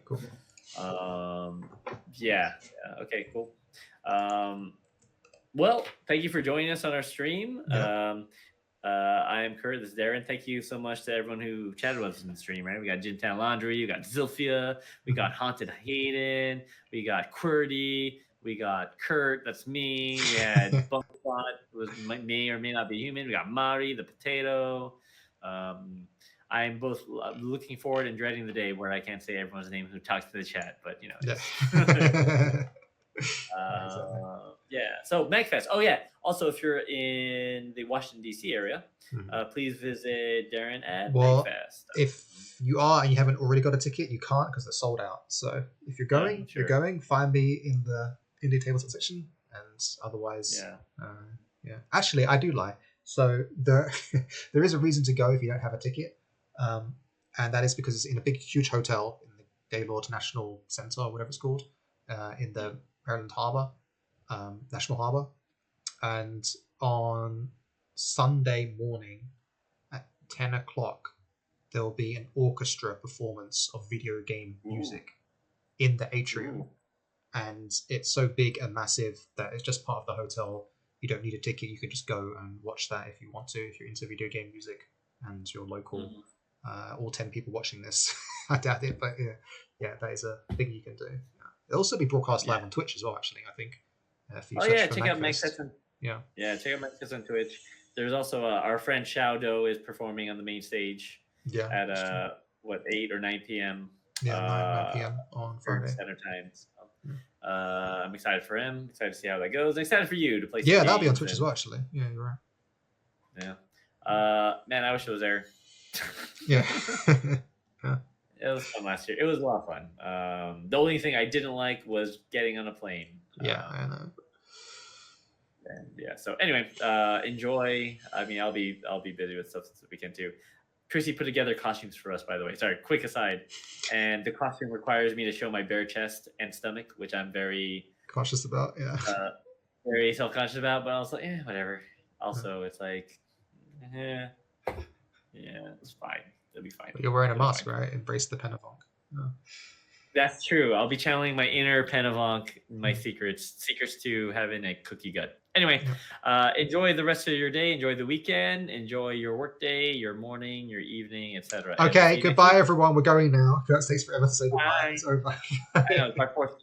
Cool. Yeah. Okay. Cool. Well, thank you for joining us on our stream. Yeah. I am Kurt. This is Darren. Thank you so much to everyone who chatted with us in the stream. Right, we got Jintown Laundry, we got Zilphia, we got Haunted Hayden, we got Qwerty, we got Kurt. That's me. We had Bunkspot, who may or may not be human. We got Mari, the potato. I'm both looking forward and dreading the day where I can't say everyone's name who talks to the chat, but you know. Yeah. So MAGFest. Oh yeah. Also, if you're in the Washington D.C. area, please visit Darren at MAGFest. If you are and you haven't already got a ticket, you can't because they're sold out. So if you're going, you're going. Find me in the indie tabletop section, and otherwise, Actually, I do lie. So there is a reason to go if you don't have a ticket, and that is because it's in a big, huge hotel in the Gaylord National Centre, or whatever it's called, in the Maryland Harbour, National Harbour. And on Sunday morning at 10 o'clock, there'll be an orchestra performance of video game music in the atrium. And it's so big and massive that it's just part of the hotel. You don't need a ticket. You can just go and watch that if you want to, if you're into video game music and you're local. All 10 people watching this. I doubt it, but yeah, that is a thing you can do. Yeah. It'll also be broadcast live on Twitch as well, actually, I think. Check out MAGFest. Yeah, check out MAGFest on Twitch. There's also our friend Shaudo is performing on the main stage at 8 or 9 p.m. Yeah, 9 p.m. on Friday. Center time. So, I'm excited for him. Excited to see how that goes. I'm excited for you to play. Yeah, that'll be on Twitch as well, actually. Yeah, you're right. Yeah. Man, I wish it was there. Yeah. It was fun last year. It was a lot of fun. The only thing I didn't like was getting on a plane. Yeah, I know. And so anyway, enjoy. I mean, I'll be busy with stuff this weekend too. Chrissy put together costumes for us, by the way. Sorry, quick aside. And the costume requires me to show my bare chest and stomach, which I'm very cautious about. Yeah. Very self-conscious about, but I was like, whatever. Also, it's like, it's fine. It'll be fine. But you're wearing a mask, right? Embrace the Afanc. Yeah. That's true. I'll be channeling my inner Afanc, my secrets to having a cookie gut. Anyway, enjoy the rest of your day. Enjoy the weekend. Enjoy your work day, your morning, your evening, etc. Okay, goodbye, everyone. We're going now. That takes forever to say goodbye. Bye. It's over. I know, it's our fourth